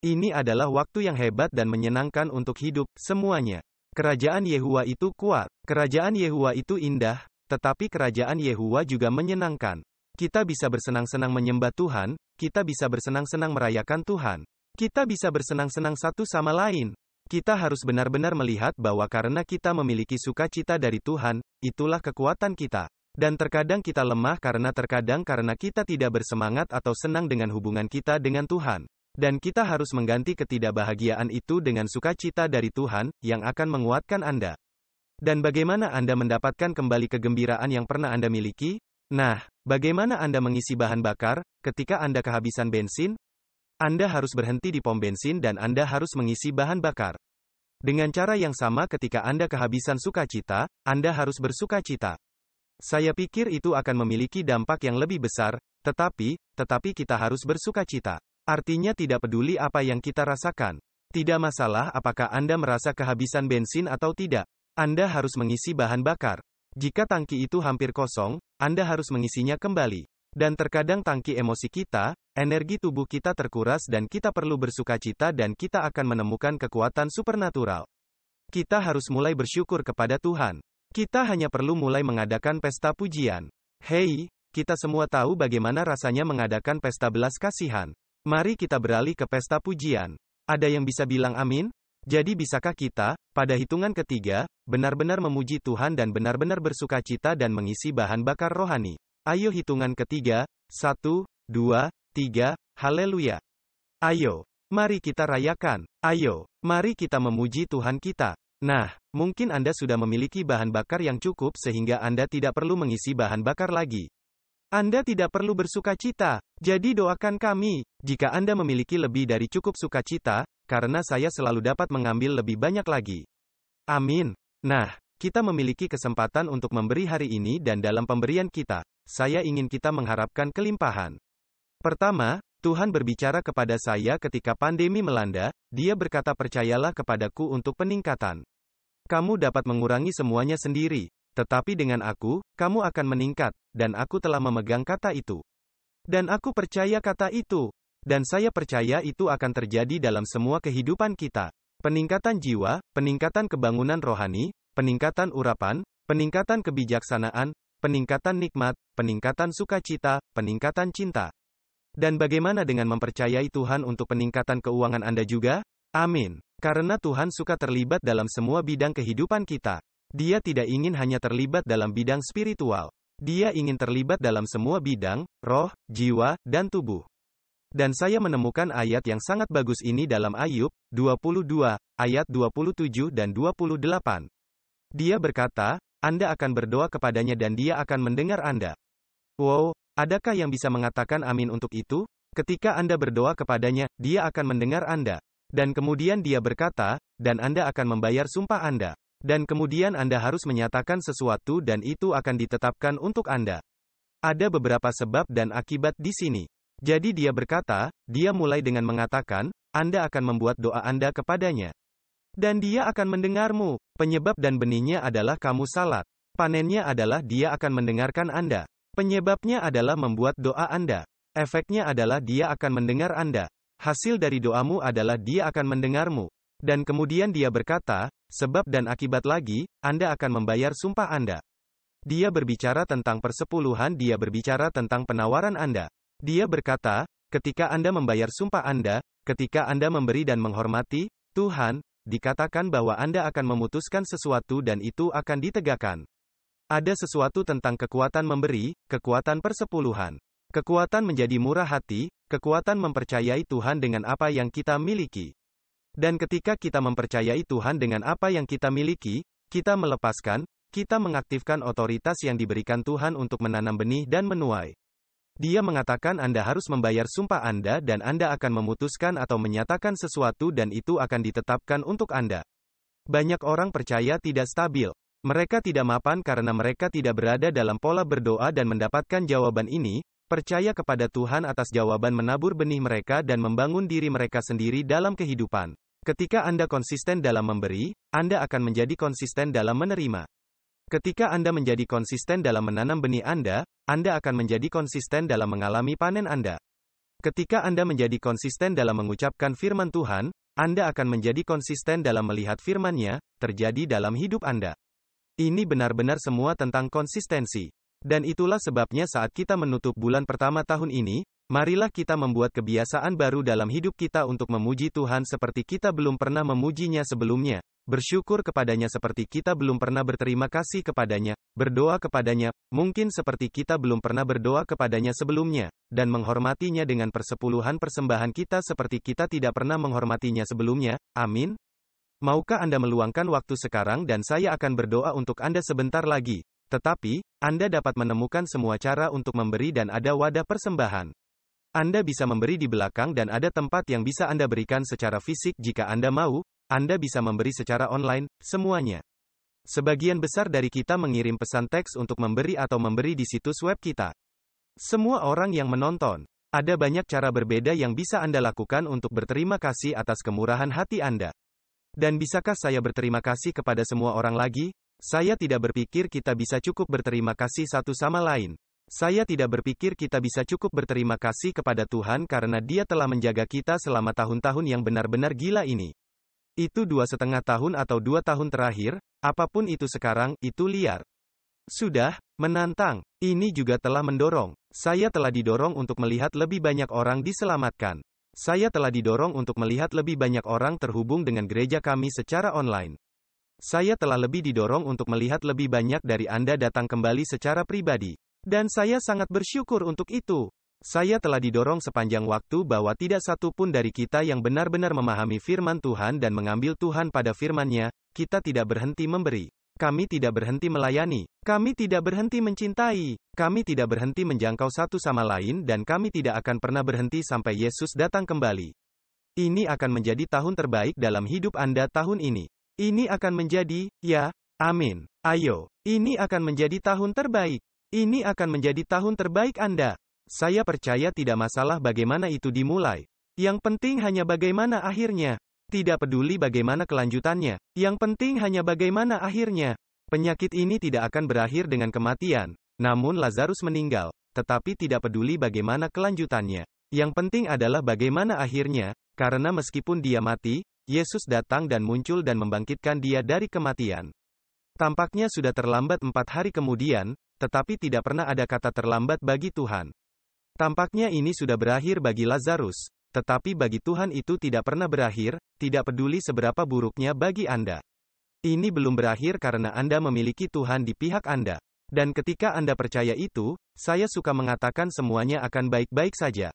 Ini adalah waktu yang hebat dan menyenangkan untuk hidup, semuanya. Kerajaan Yehuwa itu kuat. Kerajaan Yehuwa itu indah, tetapi kerajaan Yehuwa juga menyenangkan. Kita bisa bersenang-senang menyembah Tuhan, kita bisa bersenang-senang merayakan Tuhan. Kita bisa bersenang-senang satu sama lain. Kita harus benar-benar melihat bahwa karena kita memiliki sukacita dari Tuhan, itulah kekuatan kita. Dan terkadang kita lemah karena kita tidak bersemangat atau senang dengan hubungan kita dengan Tuhan. Dan kita harus mengganti ketidakbahagiaan itu dengan sukacita dari Tuhan, yang akan menguatkan Anda. Dan bagaimana Anda mendapatkan kembali kegembiraan yang pernah Anda miliki? Nah, bagaimana Anda mengisi bahan bakar, ketika Anda kehabisan bensin? Anda harus berhenti di pom bensin dan Anda harus mengisi bahan bakar. Dengan cara yang sama ketika Anda kehabisan sukacita, Anda harus bersukacita. Saya pikir itu akan memiliki dampak yang lebih besar, tetapi kita harus bersukacita. Artinya tidak peduli apa yang kita rasakan. Tidak masalah apakah Anda merasa kehabisan bensin atau tidak. Anda harus mengisi bahan bakar. Jika tangki itu hampir kosong, Anda harus mengisinya kembali. Dan terkadang tangki emosi kita, energi tubuh kita terkuras dan kita perlu bersukacita dan kita akan menemukan kekuatan supernatural. Kita harus mulai bersyukur kepada Tuhan. Kita hanya perlu mulai mengadakan pesta pujian. Hei, kita semua tahu bagaimana rasanya mengadakan pesta belas kasihan. Mari kita beralih ke pesta pujian. Ada yang bisa bilang amin? Jadi bisakah kita, pada hitungan ketiga, benar-benar memuji Tuhan dan benar-benar bersukacita dan mengisi bahan bakar rohani? Ayo hitungan ketiga, 1, 2, 3, haleluya. Ayo, mari kita rayakan. Ayo, mari kita memuji Tuhan kita. Nah, mungkin Anda sudah memiliki bahan bakar yang cukup sehingga Anda tidak perlu mengisi bahan bakar lagi. Anda tidak perlu bersukacita. Jadi doakan kami, jika Anda memiliki lebih dari cukup sukacita, karena saya selalu dapat mengambil lebih banyak lagi. Amin. Nah, kita memiliki kesempatan untuk memberi hari ini dan dalam pemberian kita, saya ingin kita mengharapkan kelimpahan. Pertama, Tuhan berbicara kepada saya ketika pandemi melanda, Dia berkata percayalah kepadaku untuk peningkatan. Kamu dapat mengurangi semuanya sendiri, tetapi dengan aku, kamu akan meningkat, dan aku telah memegang kata itu. Dan aku percaya kata itu. Dan saya percaya itu akan terjadi dalam semua kehidupan kita. Peningkatan jiwa, peningkatan kebangunan rohani, peningkatan urapan, peningkatan kebijaksanaan, peningkatan nikmat, peningkatan sukacita, peningkatan cinta. Dan bagaimana dengan mempercayai Tuhan untuk peningkatan keuangan Anda juga? Amin. Karena Tuhan suka terlibat dalam semua bidang kehidupan kita. Dia tidak ingin hanya terlibat dalam bidang spiritual. Dia ingin terlibat dalam semua bidang, roh, jiwa, dan tubuh. Dan saya menemukan ayat yang sangat bagus ini dalam Ayub 22, ayat 27 dan 28. Dia berkata, Anda akan berdoa kepadanya dan Dia akan mendengar Anda. Wow, adakah yang bisa mengatakan amin untuk itu? Ketika Anda berdoa kepadanya, Dia akan mendengar Anda. Dan kemudian Dia berkata, dan Anda akan membayar sumpah Anda. Dan kemudian Anda harus menyatakan sesuatu dan itu akan ditetapkan untuk Anda. Ada beberapa sebab dan akibat di sini. Jadi Dia berkata, Dia mulai dengan mengatakan, Anda akan membuat doa Anda kepadanya. Dan Dia akan mendengarmu. Penyebab dan benihnya adalah kamu salat. Panennya adalah Dia akan mendengarkan Anda. Penyebabnya adalah membuat doa Anda. Efeknya adalah Dia akan mendengar Anda. Hasil dari doamu adalah Dia akan mendengarmu. Dan kemudian Dia berkata, sebab dan akibat lagi, Anda akan membayar sumpah Anda. Dia berbicara tentang persepuluhan, Dia berbicara tentang penawaran Anda. Dia berkata, ketika Anda membayar sumpah Anda, ketika Anda memberi dan menghormati Tuhan, dikatakan bahwa Anda akan memutuskan sesuatu dan itu akan ditegakkan. Ada sesuatu tentang kekuatan memberi, kekuatan persepuluhan. Kekuatan menjadi murah hati, kekuatan mempercayai Tuhan dengan apa yang kita miliki. Dan ketika kita mempercayai Tuhan dengan apa yang kita miliki, kita melepaskan, kita mengaktifkan otoritas yang diberikan Tuhan untuk menanam benih dan menuai. Dia mengatakan Anda harus membayar sumpah Anda dan Anda akan memutuskan atau menyatakan sesuatu dan itu akan ditetapkan untuk Anda. Banyak orang percaya tidak stabil. Mereka tidak mapan karena mereka tidak berada dalam pola berdoa dan mendapatkan jawaban ini. Percaya kepada Tuhan atas jawaban menabur benih mereka dan membangun diri mereka sendiri dalam kehidupan. Ketika Anda konsisten dalam memberi, Anda akan menjadi konsisten dalam menerima. Ketika Anda menjadi konsisten dalam menanam benih Anda akan menjadi konsisten dalam mengalami panen Anda. Ketika Anda menjadi konsisten dalam mengucapkan firman Tuhan, Anda akan menjadi konsisten dalam melihat firman-Nya terjadi dalam hidup Anda. Ini benar-benar semua tentang konsistensi. Dan itulah sebabnya saat kita menutup bulan pertama tahun ini, marilah kita membuat kebiasaan baru dalam hidup kita untuk memuji Tuhan seperti kita belum pernah memujinya sebelumnya, bersyukur kepadanya seperti kita belum pernah berterima kasih kepadanya, berdoa kepadanya, mungkin seperti kita belum pernah berdoa kepadanya sebelumnya, dan menghormatinya dengan persepuluhan persembahan kita seperti kita tidak pernah menghormatinya sebelumnya. Amin. Maukah Anda meluangkan waktu sekarang dan saya akan berdoa untuk Anda sebentar lagi? Tetapi, Anda dapat menemukan semua cara untuk memberi dan ada wadah persembahan. Anda bisa memberi di belakang dan ada tempat yang bisa Anda berikan secara fisik jika Anda mau, Anda bisa memberi secara online, semuanya. Sebagian besar dari kita mengirim pesan teks untuk memberi atau memberi di situs web kita. Semua orang yang menonton, ada banyak cara berbeda yang bisa Anda lakukan untuk berterima kasih atas kemurahan hati Anda. Dan bisakah saya berterima kasih kepada semua orang lagi? Saya tidak berpikir kita bisa cukup berterima kasih satu sama lain. Saya tidak berpikir kita bisa cukup berterima kasih kepada Tuhan karena Dia telah menjaga kita selama tahun-tahun yang benar-benar gila ini. Itu 2,5 tahun atau 2 tahun terakhir, apapun itu sekarang, itu liar. Sudah, menantang. Ini juga telah mendorong. Saya telah didorong untuk melihat lebih banyak orang diselamatkan. Saya telah didorong untuk melihat lebih banyak orang terhubung dengan gereja kami secara online. Saya telah lebih didorong untuk melihat lebih banyak dari Anda datang kembali secara pribadi. Dan saya sangat bersyukur untuk itu. Saya telah didorong sepanjang waktu bahwa tidak satu pun dari kita yang benar-benar memahami firman Tuhan dan mengambil Tuhan pada firman-Nya, kita tidak berhenti memberi. Kami tidak berhenti melayani. Kami tidak berhenti mencintai. Kami tidak berhenti menjangkau satu sama lain dan kami tidak akan pernah berhenti sampai Yesus datang kembali. Ini akan menjadi tahun terbaik dalam hidup Anda tahun ini. Ini akan menjadi, ya, amin. Ayo, ini akan menjadi tahun terbaik. Ini akan menjadi tahun terbaik Anda. Saya percaya tidak masalah bagaimana itu dimulai. Yang penting hanya bagaimana akhirnya. Tidak peduli bagaimana kelanjutannya. Yang penting hanya bagaimana akhirnya. Penyakit ini tidak akan berakhir dengan kematian. Namun Lazarus meninggal. Tetapi tidak peduli bagaimana kelanjutannya. Yang penting adalah bagaimana akhirnya, karena meskipun dia mati, Yesus datang dan muncul dan membangkitkan dia dari kematian. Tampaknya sudah terlambat 4 hari kemudian, tetapi tidak pernah ada kata terlambat bagi Tuhan. Tampaknya ini sudah berakhir bagi Lazarus, tetapi bagi Tuhan itu tidak pernah berakhir, tidak peduli seberapa buruknya bagi Anda. Ini belum berakhir karena Anda memiliki Tuhan di pihak Anda. Dan ketika Anda percaya itu, saya suka mengatakan semuanya akan baik-baik saja.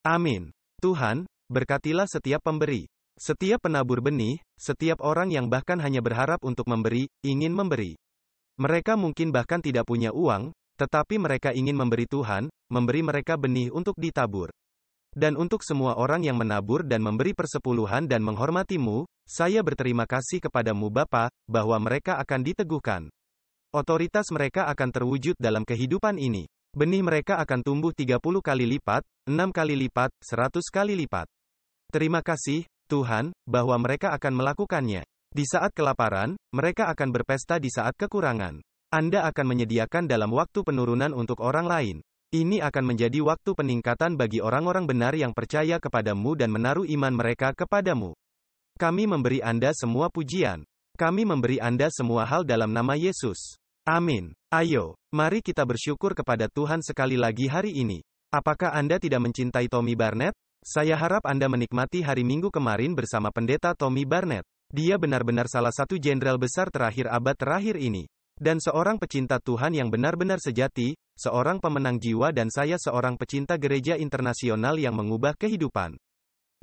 Amin. Tuhan, berkatilah setiap pemberi. Setiap penabur benih, setiap orang yang bahkan hanya berharap untuk memberi, ingin memberi. Mereka mungkin bahkan tidak punya uang, tetapi mereka ingin memberi Tuhan, memberi mereka benih untuk ditabur. Dan untuk semua orang yang menabur dan memberi persepuluhan dan menghormatimu, saya berterima kasih kepadamu Bapa, bahwa mereka akan diteguhkan. Otoritas mereka akan terwujud dalam kehidupan ini. Benih mereka akan tumbuh 30 kali lipat, 6 kali lipat, 100 kali lipat. Terima kasih, Tuhan, bahwa mereka akan melakukannya. Di saat kelaparan, mereka akan berpesta di saat kekurangan. Anda akan menyediakan dalam waktu penurunan untuk orang lain. Ini akan menjadi waktu peningkatan bagi orang-orang benar yang percaya kepadamu dan menaruh iman mereka kepadamu. Kami memberi Anda semua pujian. Kami memberi Anda semua hal dalam nama Yesus. Amin. Ayo, mari kita bersyukur kepada Tuhan sekali lagi hari ini. Apakah Anda tidak mencintai Tommy Barnett? Saya harap Anda menikmati hari Minggu kemarin bersama Pendeta Tommy Barnett. Dia benar-benar salah satu jenderal besar terakhir abad terakhir ini. Dan seorang pecinta Tuhan yang benar-benar sejati, seorang pemenang jiwa dan saya seorang pecinta gereja internasional yang mengubah kehidupan.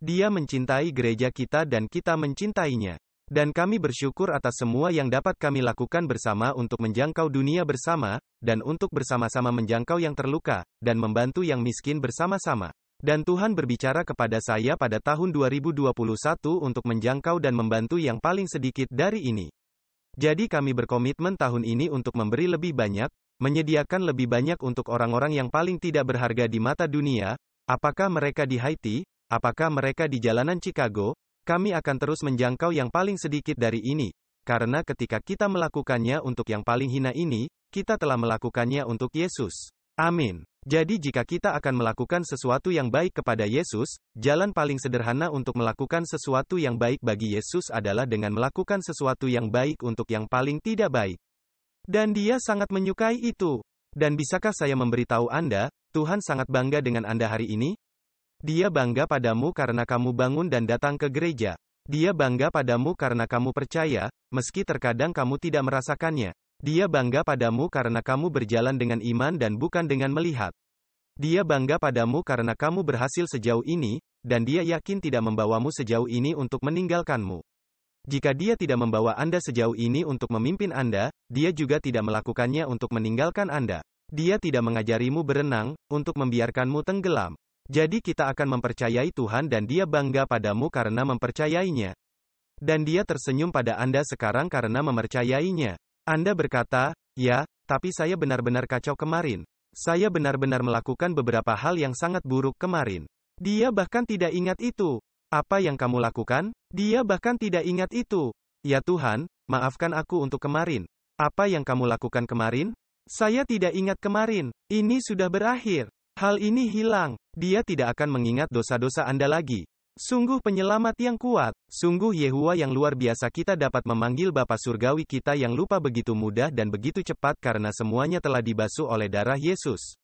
Dia mencintai gereja kita dan kita mencintainya. Dan kami bersyukur atas semua yang dapat kami lakukan bersama untuk menjangkau dunia bersama, dan untuk bersama-sama menjangkau yang terluka, dan membantu yang miskin bersama-sama. Dan Tuhan berbicara kepada saya pada tahun 2021 untuk menjangkau dan membantu yang paling sedikit dari ini. Jadi kami berkomitmen tahun ini untuk memberi lebih banyak, menyediakan lebih banyak untuk orang-orang yang paling tidak berharga di mata dunia, apakah mereka di Haiti, apakah mereka di jalanan Chicago, kami akan terus menjangkau yang paling sedikit dari ini, karena ketika kita melakukannya untuk yang paling hina ini, kita telah melakukannya untuk Yesus. Amin. Jadi jika kita akan melakukan sesuatu yang baik kepada Yesus, jalan paling sederhana untuk melakukan sesuatu yang baik bagi Yesus adalah dengan melakukan sesuatu yang baik untuk yang paling tidak baik. Dan Dia sangat menyukai itu. Dan bisakah saya memberitahu Anda, Tuhan sangat bangga dengan Anda hari ini? Dia bangga padamu karena kamu bangun dan datang ke gereja. Dia bangga padamu karena kamu percaya, meski terkadang kamu tidak merasakannya. Dia bangga padamu karena kamu berjalan dengan iman dan bukan dengan melihat. Dia bangga padamu karena kamu berhasil sejauh ini, dan Dia yakin tidak membawamu sejauh ini untuk meninggalkanmu. Jika Dia tidak membawa Anda sejauh ini untuk memimpin Anda, Dia juga tidak melakukannya untuk meninggalkan Anda. Dia tidak mengajarimu berenang, untuk membiarkanmu tenggelam. Jadi kita akan mempercayai Tuhan dan Dia bangga padamu karena mempercayainya. Dan Dia tersenyum pada Anda sekarang karena mempercayainya. Anda berkata, ya, tapi saya benar-benar kacau kemarin. Saya benar-benar melakukan beberapa hal yang sangat buruk kemarin. Dia bahkan tidak ingat itu. Apa yang kamu lakukan? Dia bahkan tidak ingat itu. Ya Tuhan, maafkan aku untuk kemarin. Apa yang kamu lakukan kemarin? Saya tidak ingat kemarin. Ini sudah berakhir. Hal ini hilang. Dia tidak akan mengingat dosa-dosa Anda lagi. Sungguh penyelamat yang kuat. Sungguh Yehuwa yang luar biasa. Kita dapat memanggil Bapa Surgawi kita yang lupa begitu mudah dan begitu cepat karena semuanya telah dibasuh oleh darah Yesus.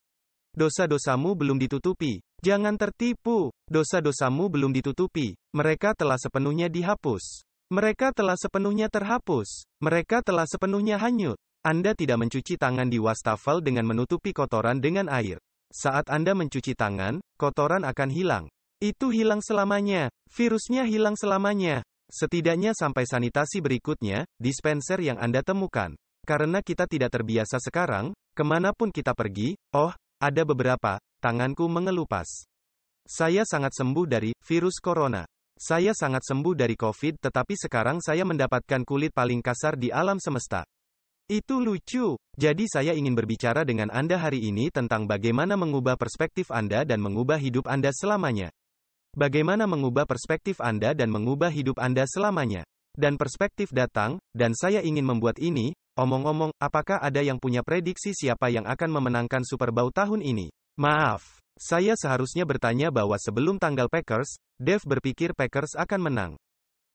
Dosa-dosamu belum ditutupi. Jangan tertipu. Dosa-dosamu belum ditutupi. Mereka telah sepenuhnya dihapus. Mereka telah sepenuhnya terhapus. Mereka telah sepenuhnya hanyut. Anda tidak mencuci tangan di wastafel dengan menutupi kotoran dengan air. Saat Anda mencuci tangan, kotoran akan hilang. Itu hilang selamanya. Virusnya hilang selamanya. Setidaknya sampai sanitasi berikutnya, dispenser yang Anda temukan. Karena kita tidak terbiasa sekarang, kemanapun kita pergi, ada beberapa, tanganku mengelupas. Saya sangat sembuh dari virus corona. Saya sangat sembuh dari COVID, tetapi sekarang saya mendapatkan kulit paling kasar di alam semesta. Itu lucu. Jadi saya ingin berbicara dengan Anda hari ini tentang bagaimana mengubah perspektif Anda dan mengubah hidup Anda selamanya. Bagaimana mengubah perspektif Anda dan mengubah hidup Anda selamanya. Dan perspektif datang, dan saya ingin membuat ini, omong-omong, apakah ada yang punya prediksi siapa yang akan memenangkan Super Bowl tahun ini? Maaf, saya seharusnya bertanya bahwa sebelum tanggal Packers, Dave berpikir Packers akan menang.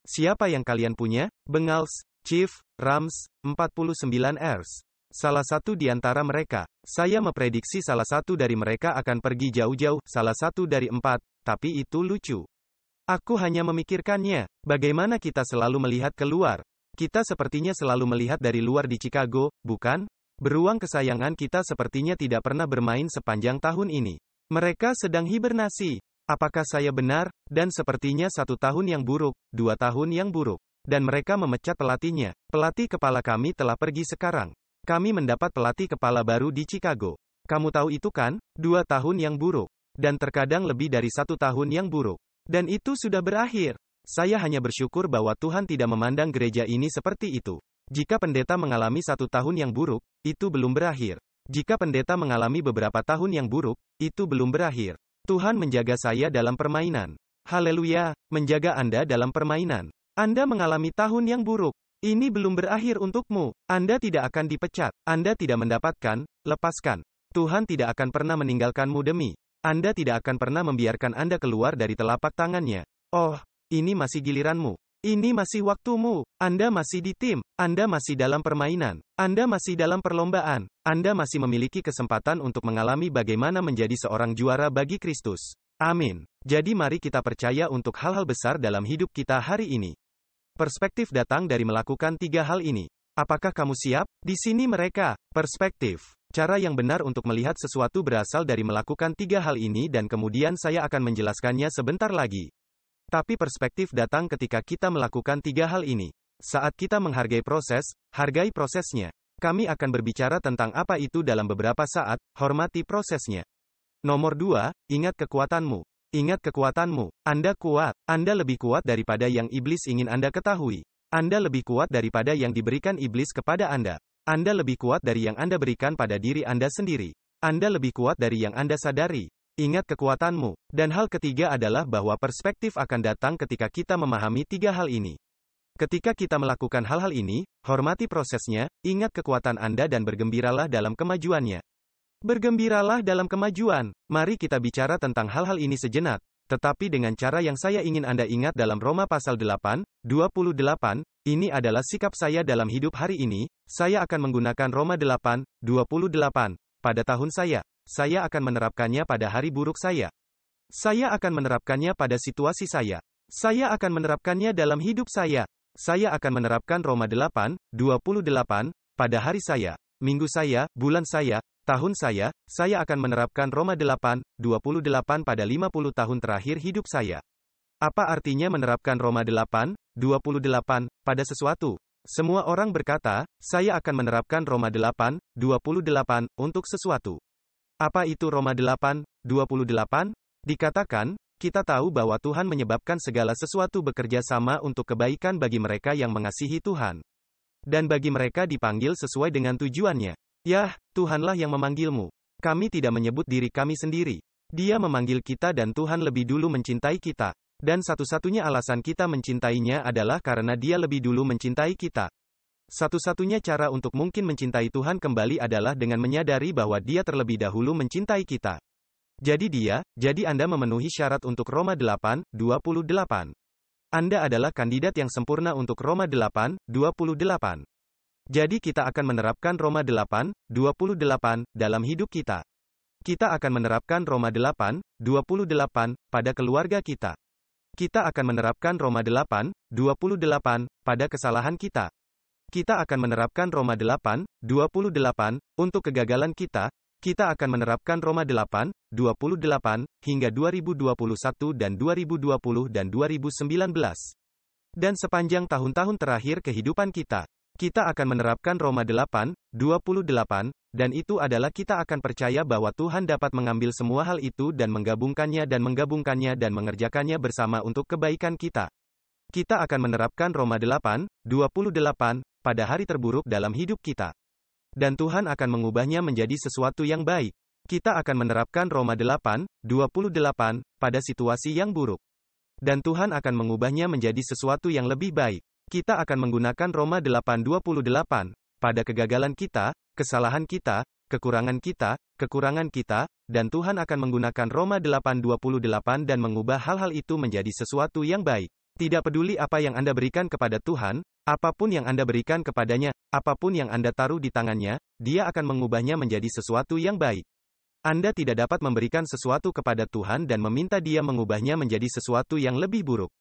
Siapa yang kalian punya? Bengals, Chiefs, Rams, 49ers. Salah satu di antara mereka. Saya memprediksi salah satu dari mereka akan pergi jauh-jauh, salah satu dari 4. Tapi itu lucu. Aku hanya memikirkannya. Bagaimana kita selalu melihat keluar? Kita sepertinya selalu melihat dari luar di Chicago, bukan? Beruang kesayangan kita sepertinya tidak pernah bermain sepanjang tahun ini. Mereka sedang hibernasi. Apakah saya benar? Dan sepertinya 1 tahun yang buruk, 2 tahun yang buruk. Dan mereka memecat pelatihnya. Pelatih kepala kami telah pergi sekarang. Kami mendapat pelatih kepala baru di Chicago. Kamu tahu itu kan? 2 tahun yang buruk. Dan terkadang lebih dari 1 tahun yang buruk. Dan itu sudah berakhir. Saya hanya bersyukur bahwa Tuhan tidak memandang gereja ini seperti itu. Jika pendeta mengalami 1 tahun yang buruk, itu belum berakhir. Jika pendeta mengalami beberapa tahun yang buruk, itu belum berakhir. Tuhan menjaga saya dalam permainan. Haleluya, menjaga Anda dalam permainan. Anda mengalami tahun yang buruk. Ini belum berakhir untukmu. Anda tidak akan dipecat. Anda tidak mendapatkan, lepaskan. Tuhan tidak akan pernah meninggalkanmu demi. Anda tidak akan pernah membiarkan Anda keluar dari telapak tangannya. Oh, ini masih giliranmu. Ini masih waktumu. Anda masih di tim. Anda masih dalam permainan. Anda masih dalam perlombaan. Anda masih memiliki kesempatan untuk mengalami bagaimana menjadi seorang juara bagi Kristus. Amin. Jadi mari kita percaya untuk hal-hal besar dalam hidup kita hari ini. Perspektif datang dari melakukan 3 hal ini. Apakah kamu siap? Di sini mereka. Perspektif. Cara yang benar untuk melihat sesuatu berasal dari melakukan 3 hal ini dan kemudian saya akan menjelaskannya sebentar lagi. Tapi perspektif datang ketika kita melakukan 3 hal ini. Saat kita menghargai proses, hargai prosesnya. Kami akan berbicara tentang apa itu dalam beberapa saat, hormati prosesnya. Nomor 2, ingat kekuatanmu. Ingat kekuatanmu. Anda kuat. Anda lebih kuat daripada yang iblis ingin Anda ketahui. Anda lebih kuat daripada yang diberikan iblis kepada Anda. Anda lebih kuat dari yang Anda berikan pada diri Anda sendiri. Anda lebih kuat dari yang Anda sadari. Ingat kekuatanmu. Dan hal ketiga adalah bahwa perspektif akan datang ketika kita memahami 3 hal ini. Ketika kita melakukan hal-hal ini, hormati prosesnya, ingat kekuatan Anda dan bergembiralah dalam kemajuannya. Bergembiralah dalam kemajuan. Mari kita bicara tentang hal-hal ini sejenak. Tetapi dengan cara yang saya ingin Anda ingat dalam Roma pasal 8, 28, ini adalah sikap saya dalam hidup hari ini, saya akan menggunakan Roma 8, 28, pada tahun saya. Saya akan menerapkannya pada hari buruk saya. Saya akan menerapkannya pada situasi saya. Saya akan menerapkannya dalam hidup saya. Saya akan menerapkan Roma 8, 28, pada hari saya, minggu saya, bulan saya, tahun saya akan menerapkan Roma 8, 28 pada 50 tahun terakhir hidup saya. Apa artinya menerapkan Roma 8, 28, pada sesuatu? Semua orang berkata, saya akan menerapkan Roma 8, 28, untuk sesuatu. Apa itu Roma 8, 28? Dikatakan, kita tahu bahwa Tuhan menyebabkan segala sesuatu bekerja sama untuk kebaikan bagi mereka yang mengasihi Tuhan. Dan bagi mereka dipanggil sesuai dengan tujuannya. Yah, Tuhanlah yang memanggilmu. Kami tidak menyebut diri kami sendiri. Dia memanggil kita dan Tuhan lebih dulu mencintai kita. Dan satu-satunya alasan kita mencintainya adalah karena Dia lebih dulu mencintai kita. Satu-satunya cara untuk mungkin mencintai Tuhan kembali adalah dengan menyadari bahwa Dia terlebih dahulu mencintai kita. Jadi Anda memenuhi syarat untuk Roma 8, 28. Anda adalah kandidat yang sempurna untuk Roma 8, 28. Jadi kita akan menerapkan Roma 8, 28, dalam hidup kita. Kita akan menerapkan Roma 8, 28, pada keluarga kita. Kita akan menerapkan Roma 8, 28, pada kesalahan kita. Kita akan menerapkan Roma 8, 28, untuk kegagalan kita. Kita akan menerapkan Roma 8, 28, hingga 2021 dan 2020 dan 2019. Dan sepanjang tahun-tahun terakhir kehidupan kita. Kita akan menerapkan Roma 8, 28, dan itu adalah kita akan percaya bahwa Tuhan dapat mengambil semua hal itu dan menggabungkannya dan mengerjakannya bersama untuk kebaikan kita. Kita akan menerapkan Roma 8, 28, pada hari terburuk dalam hidup kita. Dan Tuhan akan mengubahnya menjadi sesuatu yang baik. Kita akan menerapkan Roma 8, 28, pada situasi yang buruk. Dan Tuhan akan mengubahnya menjadi sesuatu yang lebih baik. Kita akan menggunakan Roma 8, 28, pada kegagalan kita, kesalahan kita, kekurangan kita, dan Tuhan akan menggunakan Roma 8, 28 dan mengubah hal-hal itu menjadi sesuatu yang baik. Tidak peduli apa yang Anda berikan kepada Tuhan, apapun yang Anda berikan kepadanya, apapun yang Anda taruh di tangannya, Dia akan mengubahnya menjadi sesuatu yang baik. Anda tidak dapat memberikan sesuatu kepada Tuhan dan meminta Dia mengubahnya menjadi sesuatu yang lebih buruk.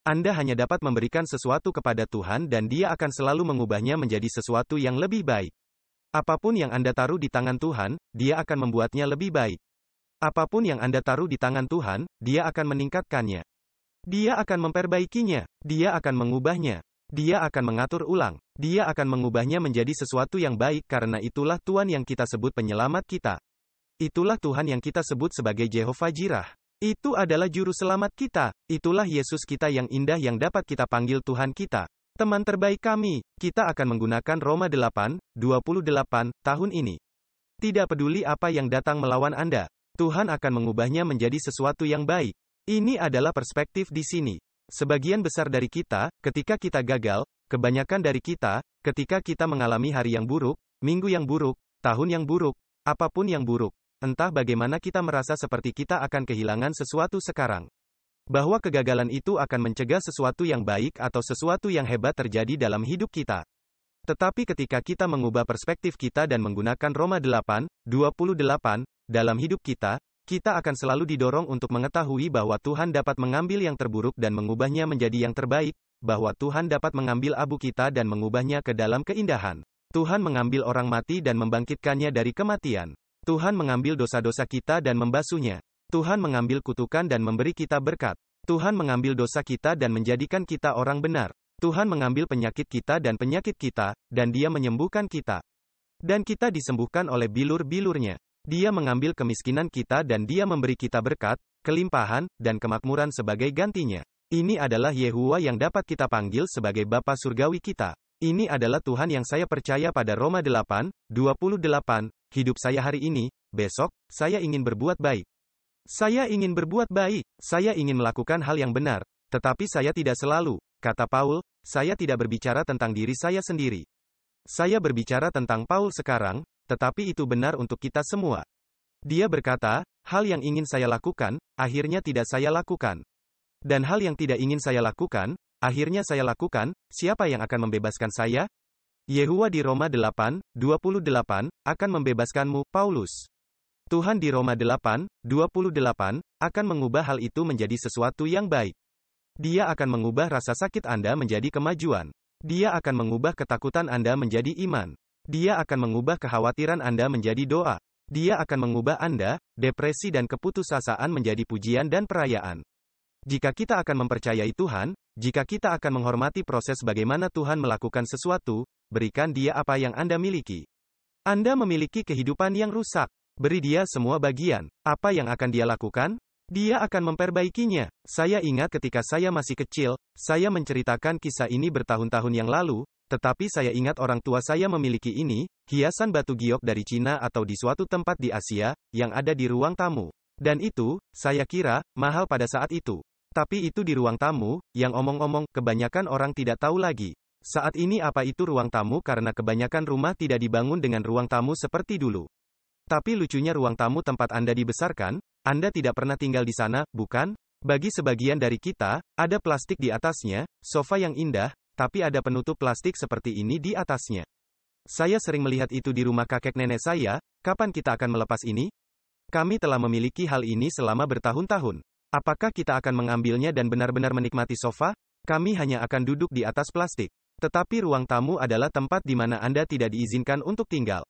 Anda hanya dapat memberikan sesuatu kepada Tuhan dan Dia akan selalu mengubahnya menjadi sesuatu yang lebih baik. Apapun yang Anda taruh di tangan Tuhan, Dia akan membuatnya lebih baik. Apapun yang Anda taruh di tangan Tuhan, Dia akan meningkatkannya. Dia akan memperbaikinya. Dia akan mengubahnya. Dia akan mengatur ulang. Dia akan mengubahnya menjadi sesuatu yang baik karena itulah Tuhan yang kita sebut penyelamat kita. Itulah Tuhan yang kita sebut sebagai Jehovah Jireh. Itu adalah juru selamat kita. Itulah Yesus kita yang indah yang dapat kita panggil Tuhan kita. Teman terbaik kami. Kita akan menggunakan Roma 8, 28, tahun ini. Tidak peduli apa yang datang melawan Anda. Tuhan akan mengubahnya menjadi sesuatu yang baik. Ini adalah perspektif di sini. Sebagian besar dari kita, ketika kita gagal, kebanyakan dari kita, ketika kita mengalami hari yang buruk, minggu yang buruk, tahun yang buruk, apapun yang buruk, entah bagaimana kita merasa seperti kita akan kehilangan sesuatu sekarang. Bahwa kegagalan itu akan mencegah sesuatu yang baik atau sesuatu yang hebat terjadi dalam hidup kita. Tetapi ketika kita mengubah perspektif kita dan menggunakan Roma 8, 28, dalam hidup kita akan selalu didorong untuk mengetahui bahwa Tuhan dapat mengambil yang terburuk dan mengubahnya menjadi yang terbaik, bahwa Tuhan dapat mengambil abu kita dan mengubahnya ke dalam keindahan. Tuhan mengambil orang mati dan membangkitkannya dari kematian. Tuhan mengambil dosa-dosa kita dan membasuhnya. Tuhan mengambil kutukan dan memberi kita berkat. Tuhan mengambil dosa kita dan menjadikan kita orang benar. Tuhan mengambil penyakit kita, dan Dia menyembuhkan kita. Dan kita disembuhkan oleh bilur-bilurnya. Dia mengambil kemiskinan kita dan Dia memberi kita berkat, kelimpahan, dan kemakmuran sebagai gantinya. Ini adalah Yehuwa yang dapat kita panggil sebagai Bapa Surgawi kita. Ini adalah Tuhan yang saya percaya pada Roma 8, 28, hidup saya hari ini, besok, saya ingin berbuat baik. Saya ingin berbuat baik, saya ingin melakukan hal yang benar, tetapi saya tidak selalu, kata Paul, saya tidak berbicara tentang diri saya sendiri. Saya berbicara tentang Paul sekarang, tetapi itu benar untuk kita semua. Dia berkata, hal yang ingin saya lakukan, akhirnya tidak saya lakukan. Dan hal yang tidak ingin saya lakukan, akhirnya saya lakukan. Siapa yang akan membebaskan saya? Yehuwa di Roma 8:28 akan membebaskanmu, Paulus. Tuhan di Roma 8:28 akan mengubah hal itu menjadi sesuatu yang baik. Dia akan mengubah rasa sakit Anda menjadi kemajuan. Dia akan mengubah ketakutan Anda menjadi iman. Dia akan mengubah kekhawatiran Anda menjadi doa. Dia akan mengubah Anda, depresi dan keputusasaan menjadi pujian dan perayaan. Jika kita akan mempercayai Tuhan, jika kita akan menghormati proses bagaimana Tuhan melakukan sesuatu, berikan Dia apa yang Anda miliki. Anda memiliki kehidupan yang rusak. Beri Dia semua bagian. Apa yang akan Dia lakukan? Dia akan memperbaikinya. Saya ingat ketika saya masih kecil, saya menceritakan kisah ini bertahun-tahun yang lalu, tetapi saya ingat orang tua saya memiliki ini, hiasan batu giok dari Cina atau di suatu tempat di Asia, yang ada di ruang tamu. Dan itu, saya kira, mahal pada saat itu. Tapi itu di ruang tamu, yang omong-omong, kebanyakan orang tidak tahu lagi. Saat ini apa itu ruang tamu karena kebanyakan rumah tidak dibangun dengan ruang tamu seperti dulu. Tapi lucunya ruang tamu tempat Anda dibesarkan, Anda tidak pernah tinggal di sana, bukan? Bagi sebagian dari kita, ada plastik di atasnya, sofa yang indah, tapi ada penutup plastik seperti ini di atasnya. Saya sering melihat itu di rumah kakek nenek saya. Kapan kita akan melepas ini? Kami telah memiliki hal ini selama bertahun-tahun. Apakah kita akan mengambilnya dan benar-benar menikmati sofa? Kami hanya akan duduk di atas plastik. Tetapi ruang tamu adalah tempat di mana Anda tidak diizinkan untuk tinggal.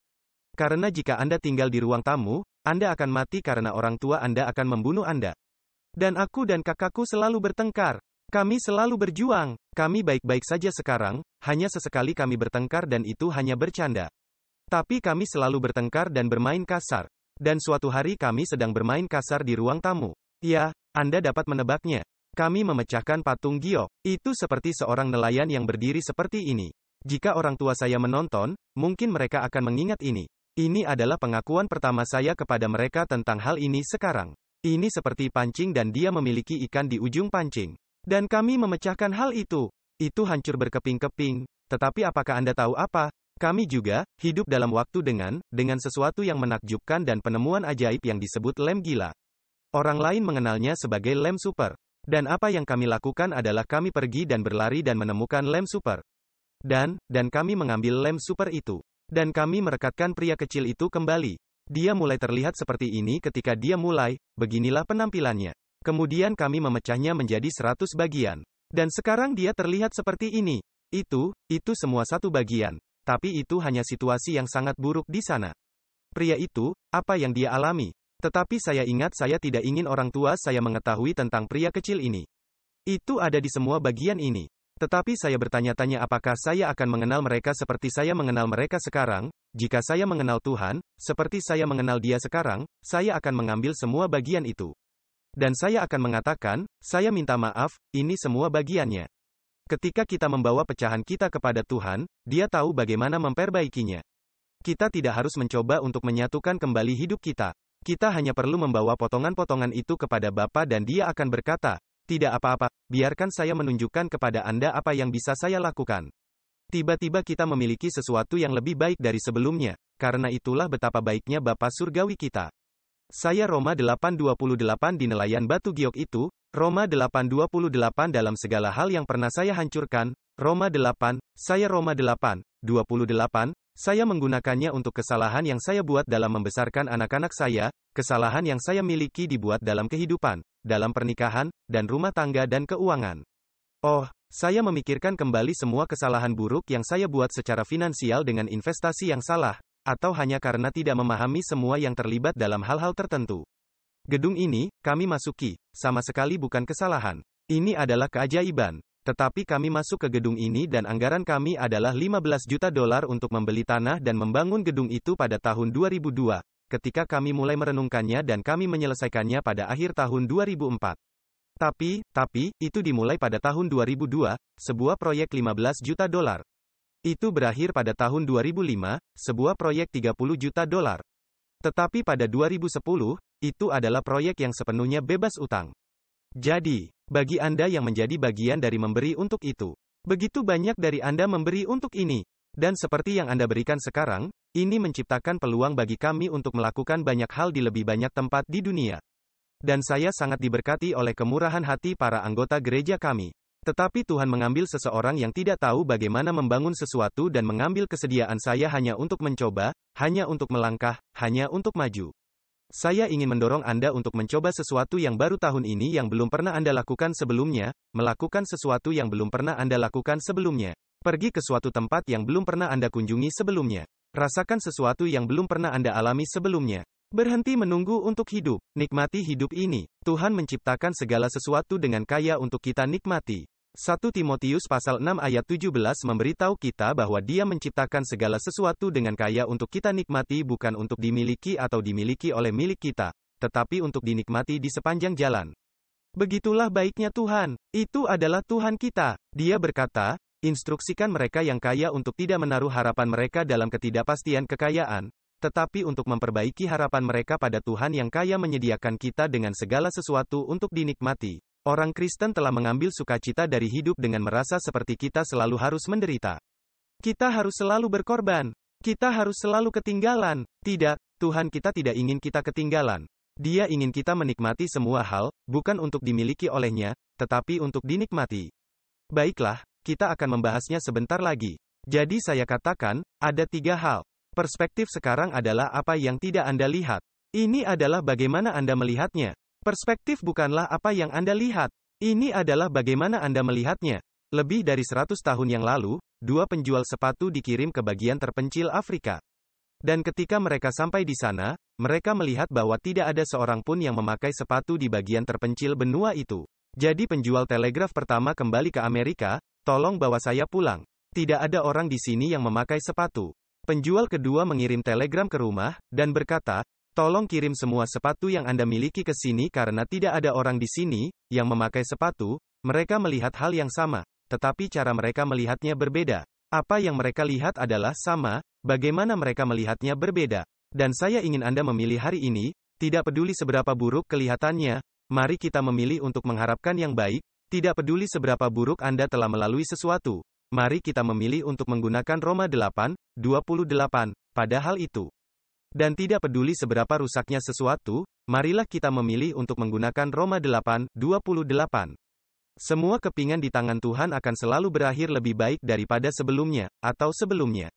Karena jika Anda tinggal di ruang tamu, Anda akan mati karena orang tua Anda akan membunuh Anda. Dan aku dan kakakku selalu bertengkar. Kami selalu berjuang. Kami baik-baik saja sekarang, hanya sesekali kami bertengkar dan itu hanya bercanda. Tapi kami selalu bertengkar dan bermain kasar. Dan suatu hari kami sedang bermain kasar di ruang tamu. Ya, Anda dapat menebaknya. Kami memecahkan patung giok. Itu seperti seorang nelayan yang berdiri seperti ini. Jika orang tua saya menonton, mungkin mereka akan mengingat ini. Ini adalah pengakuan pertama saya kepada mereka tentang hal ini sekarang. Ini seperti pancing dan dia memiliki ikan di ujung pancing. Dan kami memecahkan hal itu. Itu hancur berkeping-keping. Tetapi apakah Anda tahu apa? Kami juga hidup dalam waktu dengan sesuatu yang menakjubkan dan penemuan ajaib yang disebut lem gila. Orang lain mengenalnya sebagai lem super. Dan apa yang kami lakukan adalah kami pergi dan berlari dan menemukan lem super. Dan kami mengambil lem super itu. Dan kami merekatkan pria kecil itu kembali. Dia mulai terlihat seperti ini ketika dia mulai, beginilah penampilannya. Kemudian kami memecahnya menjadi 100 bagian. Dan sekarang dia terlihat seperti ini. Itu semua satu bagian. Tapi itu hanya situasi yang sangat buruk di sana. Pria itu, apa yang dia alami? Tetapi saya ingat saya tidak ingin orang tua saya mengetahui tentang pria kecil ini. Itu ada di semua bagian ini. Tetapi saya bertanya-tanya apakah saya akan mengenal mereka seperti saya mengenal mereka sekarang. Jika saya mengenal Tuhan, seperti saya mengenal Dia sekarang, saya akan mengambil semua bagian itu. Dan saya akan mengatakan, saya minta maaf, ini semua bagiannya. Ketika kita membawa pecahan kita kepada Tuhan, Dia tahu bagaimana memperbaikinya. Kita tidak harus mencoba untuk menyatukan kembali hidup kita. Kita hanya perlu membawa potongan-potongan itu kepada Bapa dan Dia akan berkata, tidak apa-apa, biarkan saya menunjukkan kepada Anda apa yang bisa saya lakukan. Tiba-tiba kita memiliki sesuatu yang lebih baik dari sebelumnya, karena itulah betapa baiknya Bapa Surgawi kita. Saya Roma 8:28 di nelayan batu giok itu, Roma 8:28 dalam segala hal yang pernah saya hancurkan, Roma 8, saya Roma 8:28, saya menggunakannya untuk kesalahan yang saya buat dalam membesarkan anak-anak saya, kesalahan yang saya miliki dibuat dalam kehidupan, dalam pernikahan, dan rumah tangga dan keuangan. Oh, saya memikirkan kembali semua kesalahan buruk yang saya buat secara finansial dengan investasi yang salah, atau hanya karena tidak memahami semua yang terlibat dalam hal-hal tertentu. Gedung ini, kami masuki, sama sekali bukan kesalahan. Ini adalah keajaiban. Tetapi kami masuk ke gedung ini dan anggaran kami adalah $15 juta untuk membeli tanah dan membangun gedung itu pada tahun 2002, ketika kami mulai merenungkannya dan kami menyelesaikannya pada akhir tahun 2004. Tapi, itu dimulai pada tahun 2002, sebuah proyek $15 juta. Itu berakhir pada tahun 2005, sebuah proyek $30 juta. Tetapi pada 2010, itu adalah proyek yang sepenuhnya bebas utang. Jadi, bagi Anda yang menjadi bagian dari memberi untuk itu, begitu banyak dari Anda memberi untuk ini. Dan seperti yang Anda berikan sekarang, ini menciptakan peluang bagi kami untuk melakukan banyak hal di lebih banyak tempat di dunia. Dan saya sangat diberkati oleh kemurahan hati para anggota gereja kami. Tetapi Tuhan mengambil seseorang yang tidak tahu bagaimana membangun sesuatu dan mengambil kesediaan saya hanya untuk mencoba, hanya untuk melangkah, hanya untuk maju. Saya ingin mendorong Anda untuk mencoba sesuatu yang baru tahun ini yang belum pernah Anda lakukan sebelumnya, melakukan sesuatu yang belum pernah Anda lakukan sebelumnya. Pergi ke suatu tempat yang belum pernah Anda kunjungi sebelumnya. Rasakan sesuatu yang belum pernah Anda alami sebelumnya. Berhenti menunggu untuk hidup. Nikmati hidup ini. Tuhan menciptakan segala sesuatu dengan kaya untuk kita nikmati. 1 Timotius pasal 6 ayat 17 memberitahu kita bahwa Dia menciptakan segala sesuatu dengan kaya untuk kita nikmati, bukan untuk dimiliki atau dimiliki oleh milik kita, tetapi untuk dinikmati di sepanjang jalan. Begitulah baiknya Tuhan. Itu adalah Tuhan kita. Dia berkata, instruksikan mereka yang kaya untuk tidak menaruh harapan mereka dalam ketidakpastian kekayaan, tetapi untuk memperbaiki harapan mereka pada Tuhan yang kaya menyediakan kita dengan segala sesuatu untuk dinikmati. Orang Kristen telah mengambil sukacita dari hidup dengan merasa seperti kita selalu harus menderita. Kita harus selalu berkorban. Kita harus selalu ketinggalan. Tidak, Tuhan kita tidak ingin kita ketinggalan. Dia ingin kita menikmati semua hal, bukan untuk dimiliki olehnya, tetapi untuk dinikmati. Baiklah, kita akan membahasnya sebentar lagi. Jadi saya katakan, ada 3 hal. Perspektif sekarang adalah apa yang tidak Anda lihat. Ini adalah bagaimana Anda melihatnya. Perspektif bukanlah apa yang Anda lihat. Ini adalah bagaimana Anda melihatnya. Lebih dari 100 tahun yang lalu, 2 penjual sepatu dikirim ke bagian terpencil Afrika. Dan ketika mereka sampai di sana, mereka melihat bahwa tidak ada seorang pun yang memakai sepatu di bagian terpencil benua itu. Jadi penjual telegraf pertama kembali ke Amerika, tolong bawa saya pulang. Tidak ada orang di sini yang memakai sepatu. Penjual kedua mengirim telegram ke rumah, dan berkata, tolong kirim semua sepatu yang Anda miliki ke sini karena tidak ada orang di sini, yang memakai sepatu. Mereka melihat hal yang sama, tetapi cara mereka melihatnya berbeda. Apa yang mereka lihat adalah sama, bagaimana mereka melihatnya berbeda. Dan saya ingin Anda memilih hari ini, tidak peduli seberapa buruk kelihatannya, mari kita memilih untuk mengharapkan yang baik, tidak peduli seberapa buruk Anda telah melalui sesuatu. Mari kita memilih untuk menggunakan Roma 8:28, pada hal itu. Dan tidak peduli seberapa rusaknya sesuatu, marilah kita memilih untuk menggunakan Roma 8:28. Semua kepingan di tangan Tuhan akan selalu berakhir lebih baik daripada sebelumnya, atau sebelumnya.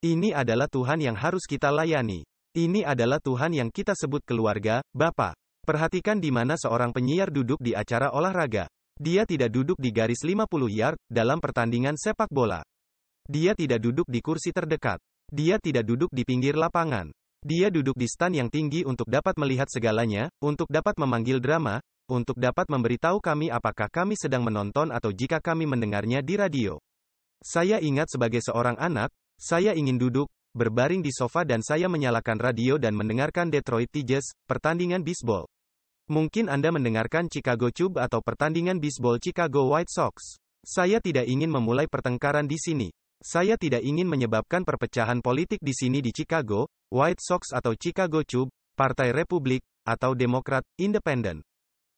Ini adalah Tuhan yang harus kita layani. Ini adalah Tuhan yang kita sebut keluarga, Bapa. Perhatikan di mana seorang penyiar duduk di acara olahraga. Dia tidak duduk di garis 50 yard, dalam pertandingan sepak bola. Dia tidak duduk di kursi terdekat. Dia tidak duduk di pinggir lapangan. Dia duduk di stan yang tinggi untuk dapat melihat segalanya, untuk dapat memanggil drama, untuk dapat memberitahu kami apakah kami sedang menonton atau jika kami mendengarnya di radio. Saya ingat sebagai seorang anak, saya ingin duduk, berbaring di sofa dan saya menyalakan radio dan mendengarkan Detroit Tigers, pertandingan bisbol. Mungkin Anda mendengarkan Chicago Cubs atau pertandingan bisbol Chicago White Sox. Saya tidak ingin memulai pertengkaran di sini. Saya tidak ingin menyebabkan perpecahan politik di sini di Chicago, White Sox atau Chicago Cubs, Partai Republik, atau Demokrat, Independen.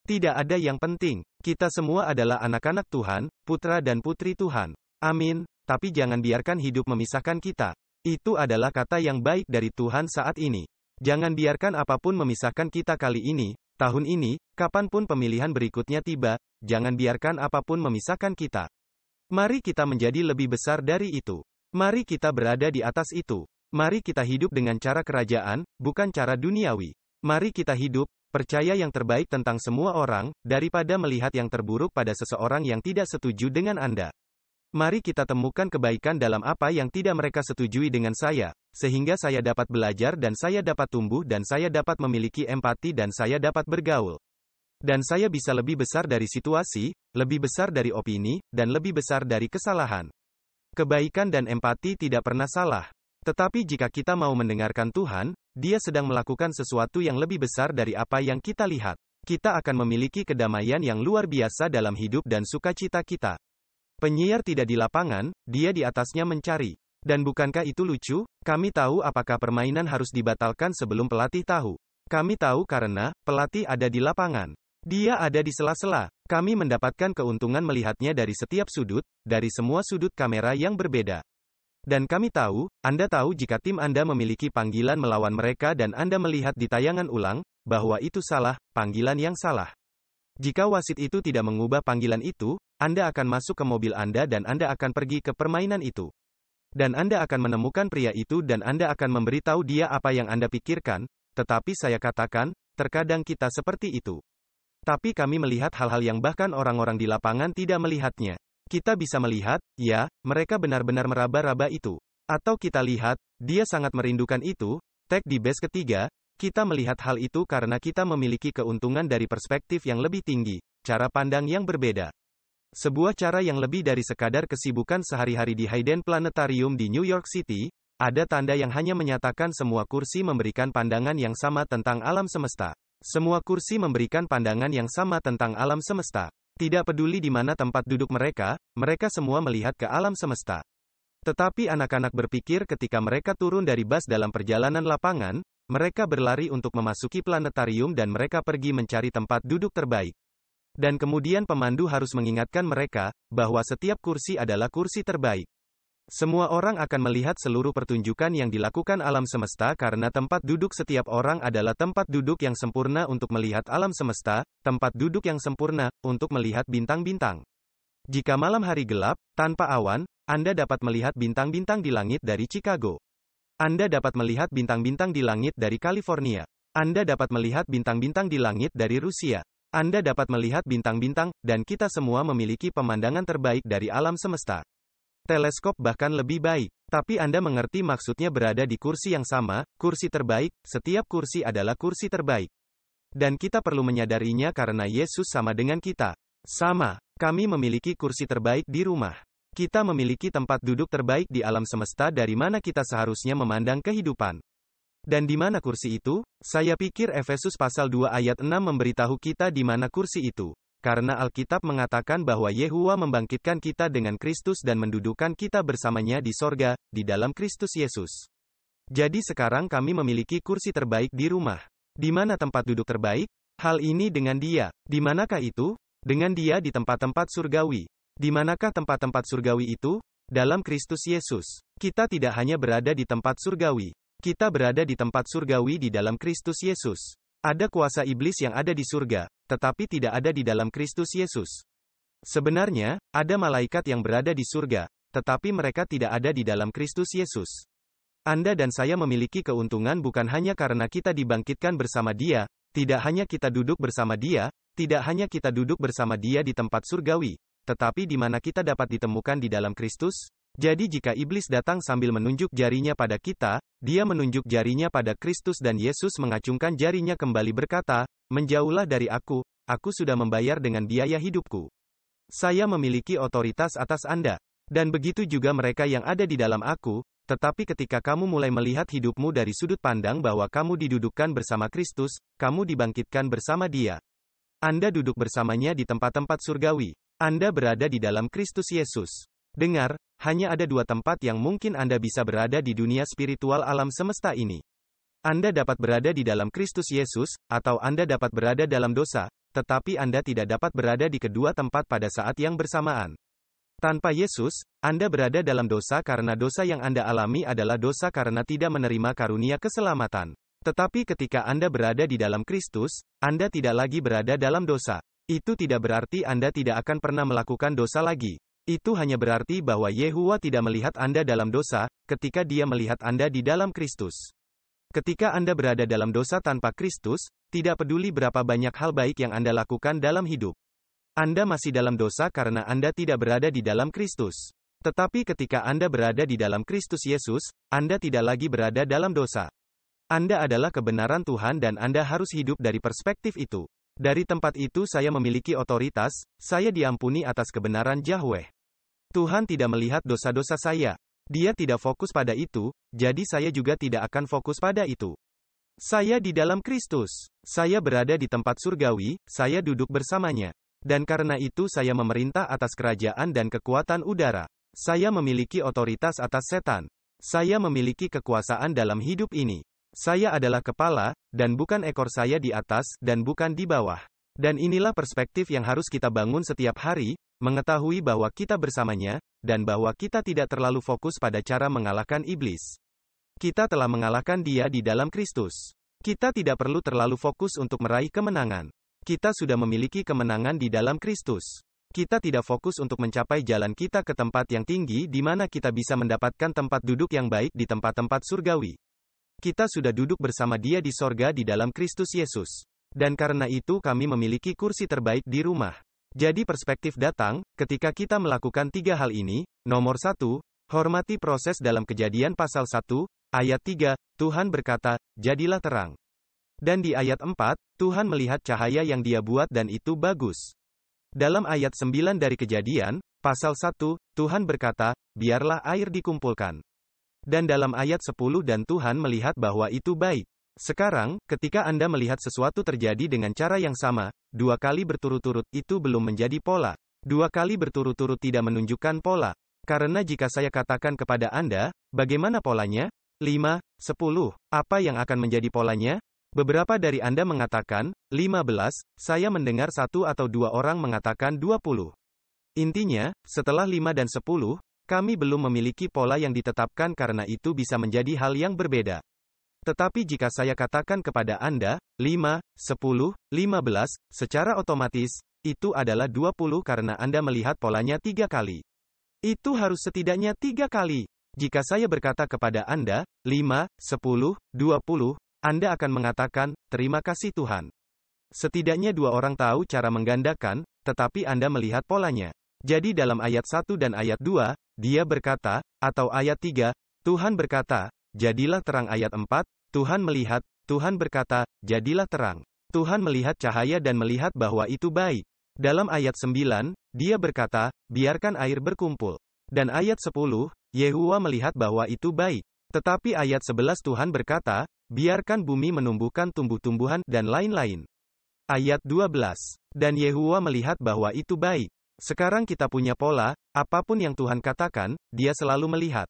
Tidak ada yang penting. Kita semua adalah anak-anak Tuhan, putra dan putri Tuhan. Amin. Tapi jangan biarkan hidup memisahkan kita. Itu adalah kata yang baik dari Tuhan saat ini. Jangan biarkan apapun memisahkan kita kali ini, tahun ini, kapanpun pemilihan berikutnya tiba, jangan biarkan apapun memisahkan kita. Mari kita menjadi lebih besar dari itu. Mari kita berada di atas itu. Mari kita hidup dengan cara kerajaan, bukan cara duniawi. Mari kita hidup, percaya yang terbaik tentang semua orang, daripada melihat yang terburuk pada seseorang yang tidak setuju dengan Anda. Mari kita temukan kebaikan dalam apa yang tidak mereka setujui dengan saya, sehingga saya dapat belajar dan saya dapat tumbuh dan saya dapat memiliki empati dan saya dapat bergaul. Dan saya bisa lebih besar dari situasi, lebih besar dari opini, dan lebih besar dari kesalahan. Kebaikan dan empati tidak pernah salah. Tetapi jika kita mau mendengarkan Tuhan, Dia sedang melakukan sesuatu yang lebih besar dari apa yang kita lihat. Kita akan memiliki kedamaian yang luar biasa dalam hidup dan sukacita kita. Penyiar tidak di lapangan, dia di atasnya mencari. Dan bukankah itu lucu? Kami tahu apakah permainan harus dibatalkan sebelum pelatih tahu. Kami tahu karena pelatih ada di lapangan. Dia ada di sela-sela. Kami mendapatkan keuntungan melihatnya dari setiap sudut, dari semua sudut kamera yang berbeda. Dan kami tahu, Anda tahu jika tim Anda memiliki panggilan melawan mereka dan Anda melihat di tayangan ulang, bahwa itu salah, panggilan yang salah. Jika wasit itu tidak mengubah panggilan itu, Anda akan masuk ke mobil Anda dan Anda akan pergi ke permainan itu. Dan Anda akan menemukan pria itu dan Anda akan memberitahu dia apa yang Anda pikirkan, tetapi saya katakan, terkadang kita seperti itu. Tapi kami melihat hal-hal yang bahkan orang-orang di lapangan tidak melihatnya. Kita bisa melihat, ya, mereka benar-benar meraba-raba itu. Atau kita lihat, dia sangat merindukan itu. Tag di base ketiga, kita melihat hal itu karena kita memiliki keuntungan dari perspektif yang lebih tinggi, cara pandang yang berbeda. Sebuah cara yang lebih dari sekadar kesibukan sehari-hari di Hayden Planetarium di New York City, ada tanda yang hanya menyatakan semua kursi memberikan pandangan yang sama tentang alam semesta. Semua kursi memberikan pandangan yang sama tentang alam semesta. Tidak peduli di mana tempat duduk mereka, mereka semua melihat ke alam semesta. Tetapi anak-anak berpikir ketika mereka turun dari bus dalam perjalanan lapangan, mereka berlari untuk memasuki planetarium dan mereka pergi mencari tempat duduk terbaik. Dan kemudian pemandu harus mengingatkan mereka, bahwa setiap kursi adalah kursi terbaik. Semua orang akan melihat seluruh pertunjukan yang dilakukan alam semesta karena tempat duduk setiap orang adalah tempat duduk yang sempurna untuk melihat alam semesta, tempat duduk yang sempurna untuk melihat bintang-bintang. Jika malam hari gelap, tanpa awan, Anda dapat melihat bintang-bintang di langit dari Chicago. Anda dapat melihat bintang-bintang di langit dari California. Anda dapat melihat bintang-bintang di langit dari Rusia. Anda dapat melihat bintang-bintang, dan kita semua memiliki pemandangan terbaik dari alam semesta. Teleskop bahkan lebih baik. Tapi Anda mengerti maksudnya berada di kursi yang sama, kursi terbaik, setiap kursi adalah kursi terbaik. Dan kita perlu menyadarinya karena Yesus sama dengan kita. Sama, kami memiliki kursi terbaik di rumah. Kita memiliki tempat duduk terbaik di alam semesta dari mana kita seharusnya memandang kehidupan. Dan di mana kursi itu? Saya pikir Efesus pasal 2 ayat 6 memberitahu kita di mana kursi itu. Karena Alkitab mengatakan bahwa Yehuwa membangkitkan kita dengan Kristus dan mendudukan kita bersamanya di sorga, di dalam Kristus Yesus. Jadi sekarang kami memiliki kursi terbaik di rumah. Di mana tempat duduk terbaik? Hal ini dengan Dia. Di manakah itu? Dengan Dia di tempat-tempat surgawi. Di manakah tempat-tempat surgawi itu? Dalam Kristus Yesus. Kita tidak hanya berada di tempat surgawi. Kita berada di tempat surgawi di dalam Kristus Yesus. Ada kuasa iblis yang ada di surga, tetapi tidak ada di dalam Kristus Yesus. Sebenarnya, ada malaikat yang berada di surga, tetapi mereka tidak ada di dalam Kristus Yesus. Anda dan saya memiliki keuntungan bukan hanya karena kita dibangkitkan bersama Dia, tidak hanya kita duduk bersama Dia, tidak hanya kita duduk bersama Dia di tempat surgawi, tetapi di mana kita dapat ditemukan di dalam Kristus. Jadi jika iblis datang sambil menunjuk jarinya pada kita, dia menunjuk jarinya pada Kristus dan Yesus mengacungkan jarinya kembali berkata, "Menjauhlah dari aku sudah membayar dengan biaya hidupku. Saya memiliki otoritas atas Anda." Dan begitu juga mereka yang ada di dalam aku, tetapi ketika kamu mulai melihat hidupmu dari sudut pandang bahwa kamu didudukkan bersama Kristus, kamu dibangkitkan bersama Dia. Anda duduk bersamanya di tempat-tempat surgawi. Anda berada di dalam Kristus Yesus. Dengar, hanya ada dua tempat yang mungkin Anda bisa berada di dunia spiritual alam semesta ini. Anda dapat berada di dalam Kristus Yesus, atau Anda dapat berada dalam dosa, tetapi Anda tidak dapat berada di kedua tempat pada saat yang bersamaan. Tanpa Yesus, Anda berada dalam dosa karena dosa yang Anda alami adalah dosa karena tidak menerima karunia keselamatan. Tetapi ketika Anda berada di dalam Kristus, Anda tidak lagi berada dalam dosa. Itu tidak berarti Anda tidak akan pernah melakukan dosa lagi. Itu hanya berarti bahwa Yehuwa tidak melihat Anda dalam dosa, ketika Dia melihat Anda di dalam Kristus. Ketika Anda berada dalam dosa tanpa Kristus, tidak peduli berapa banyak hal baik yang Anda lakukan dalam hidup. Anda masih dalam dosa karena Anda tidak berada di dalam Kristus. Tetapi ketika Anda berada di dalam Kristus Yesus, Anda tidak lagi berada dalam dosa. Anda adalah kebenaran Tuhan dan Anda harus hidup dari perspektif itu. Dari tempat itu saya memiliki otoritas, saya diampuni atas kebenaran Yahweh. Tuhan tidak melihat dosa-dosa saya. Dia tidak fokus pada itu, jadi saya juga tidak akan fokus pada itu. Saya di dalam Kristus. Saya berada di tempat surgawi, saya duduk bersamanya. Dan karena itu saya memerintah atas kerajaan dan kekuatan udara. Saya memiliki otoritas atas setan. Saya memiliki kekuasaan dalam hidup ini. Saya adalah kepala, dan bukan ekor, saya di atas, dan bukan di bawah. Dan inilah perspektif yang harus kita bangun setiap hari, mengetahui bahwa kita bersamanya, dan bahwa kita tidak terlalu fokus pada cara mengalahkan iblis. Kita telah mengalahkan dia di dalam Kristus. Kita tidak perlu terlalu fokus untuk meraih kemenangan. Kita sudah memiliki kemenangan di dalam Kristus. Kita tidak fokus untuk mencapai jalan kita ke tempat yang tinggi di mana kita bisa mendapatkan tempat duduk yang baik di tempat-tempat surgawi. Kita sudah duduk bersama dia di sorga di dalam Kristus Yesus. Dan karena itu kami memiliki kursi terbaik di rumah. Jadi perspektif datang, ketika kita melakukan 3 hal ini. Nomor 1, hormati proses dalam Kejadian pasal 1, ayat 3, Tuhan berkata, jadilah terang. Dan di ayat 4, Tuhan melihat cahaya yang dia buat dan itu bagus. Dalam ayat 9 dari Kejadian, pasal 1, Tuhan berkata, biarlah air dikumpulkan. Dan dalam ayat 10 dan Tuhan melihat bahwa itu baik. Sekarang, ketika Anda melihat sesuatu terjadi dengan cara yang sama, 2 kali berturut-turut, itu belum menjadi pola. 2 kali berturut-turut tidak menunjukkan pola. Karena jika saya katakan kepada Anda, bagaimana polanya? 5, 10, apa yang akan menjadi polanya? Beberapa dari Anda mengatakan, 15, saya mendengar 1 atau 2 orang mengatakan 20. Intinya, setelah 5 dan 10, kami belum memiliki pola yang ditetapkan karena itu bisa menjadi hal yang berbeda. Tetapi jika saya katakan kepada Anda, 5, 10, 15, secara otomatis, itu adalah 20 karena Anda melihat polanya 3 kali. Itu harus setidaknya 3 kali. Jika saya berkata kepada Anda, 5, 10, 20, Anda akan mengatakan, terima kasih Tuhan. Setidaknya 2 orang tahu cara menggandakan, tetapi Anda melihat polanya. Jadi dalam ayat 1 dan ayat 2, dia berkata, atau ayat 3, Tuhan berkata, jadilah terang ayat 4, Tuhan melihat, Tuhan berkata, jadilah terang. Tuhan melihat cahaya dan melihat bahwa itu baik. Dalam ayat 9, dia berkata, biarkan air berkumpul. Dan ayat 10, Yehuwa melihat bahwa itu baik. Tetapi ayat 11 Tuhan berkata, biarkan bumi menumbuhkan tumbuh-tumbuhan, dan lain-lain. Ayat 12. Dan Yehuwa melihat bahwa itu baik. Sekarang kita punya pola, apapun yang Tuhan katakan, dia selalu melihat.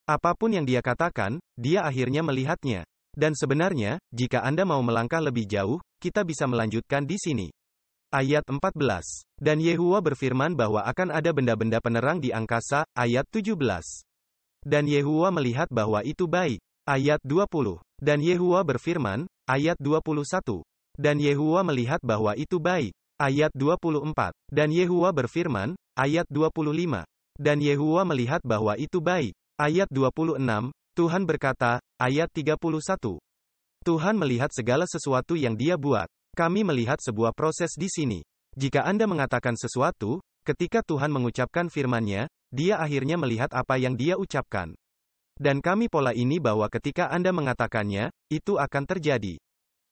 Apapun yang dia katakan, dia akhirnya melihatnya. Dan sebenarnya, jika Anda mau melangkah lebih jauh, kita bisa melanjutkan di sini. Ayat 14. Dan Yehuwa berfirman bahwa akan ada benda-benda penerang di angkasa, ayat 17. Dan Yehuwa melihat bahwa itu baik. Ayat 20. Dan Yehuwa berfirman, ayat 21. Dan Yehuwa melihat bahwa itu baik. Ayat 24. Dan Yehuwa berfirman, ayat 25. Dan Yehuwa melihat bahwa itu baik. Ayat 26. Tuhan berkata, ayat 31. Tuhan melihat segala sesuatu yang dia buat. Kami melihat sebuah proses di sini. Jika Anda mengatakan sesuatu, ketika Tuhan mengucapkan firman-Nya, dia akhirnya melihat apa yang dia ucapkan. Dan kami pola ini bahwa ketika Anda mengatakannya, itu akan terjadi.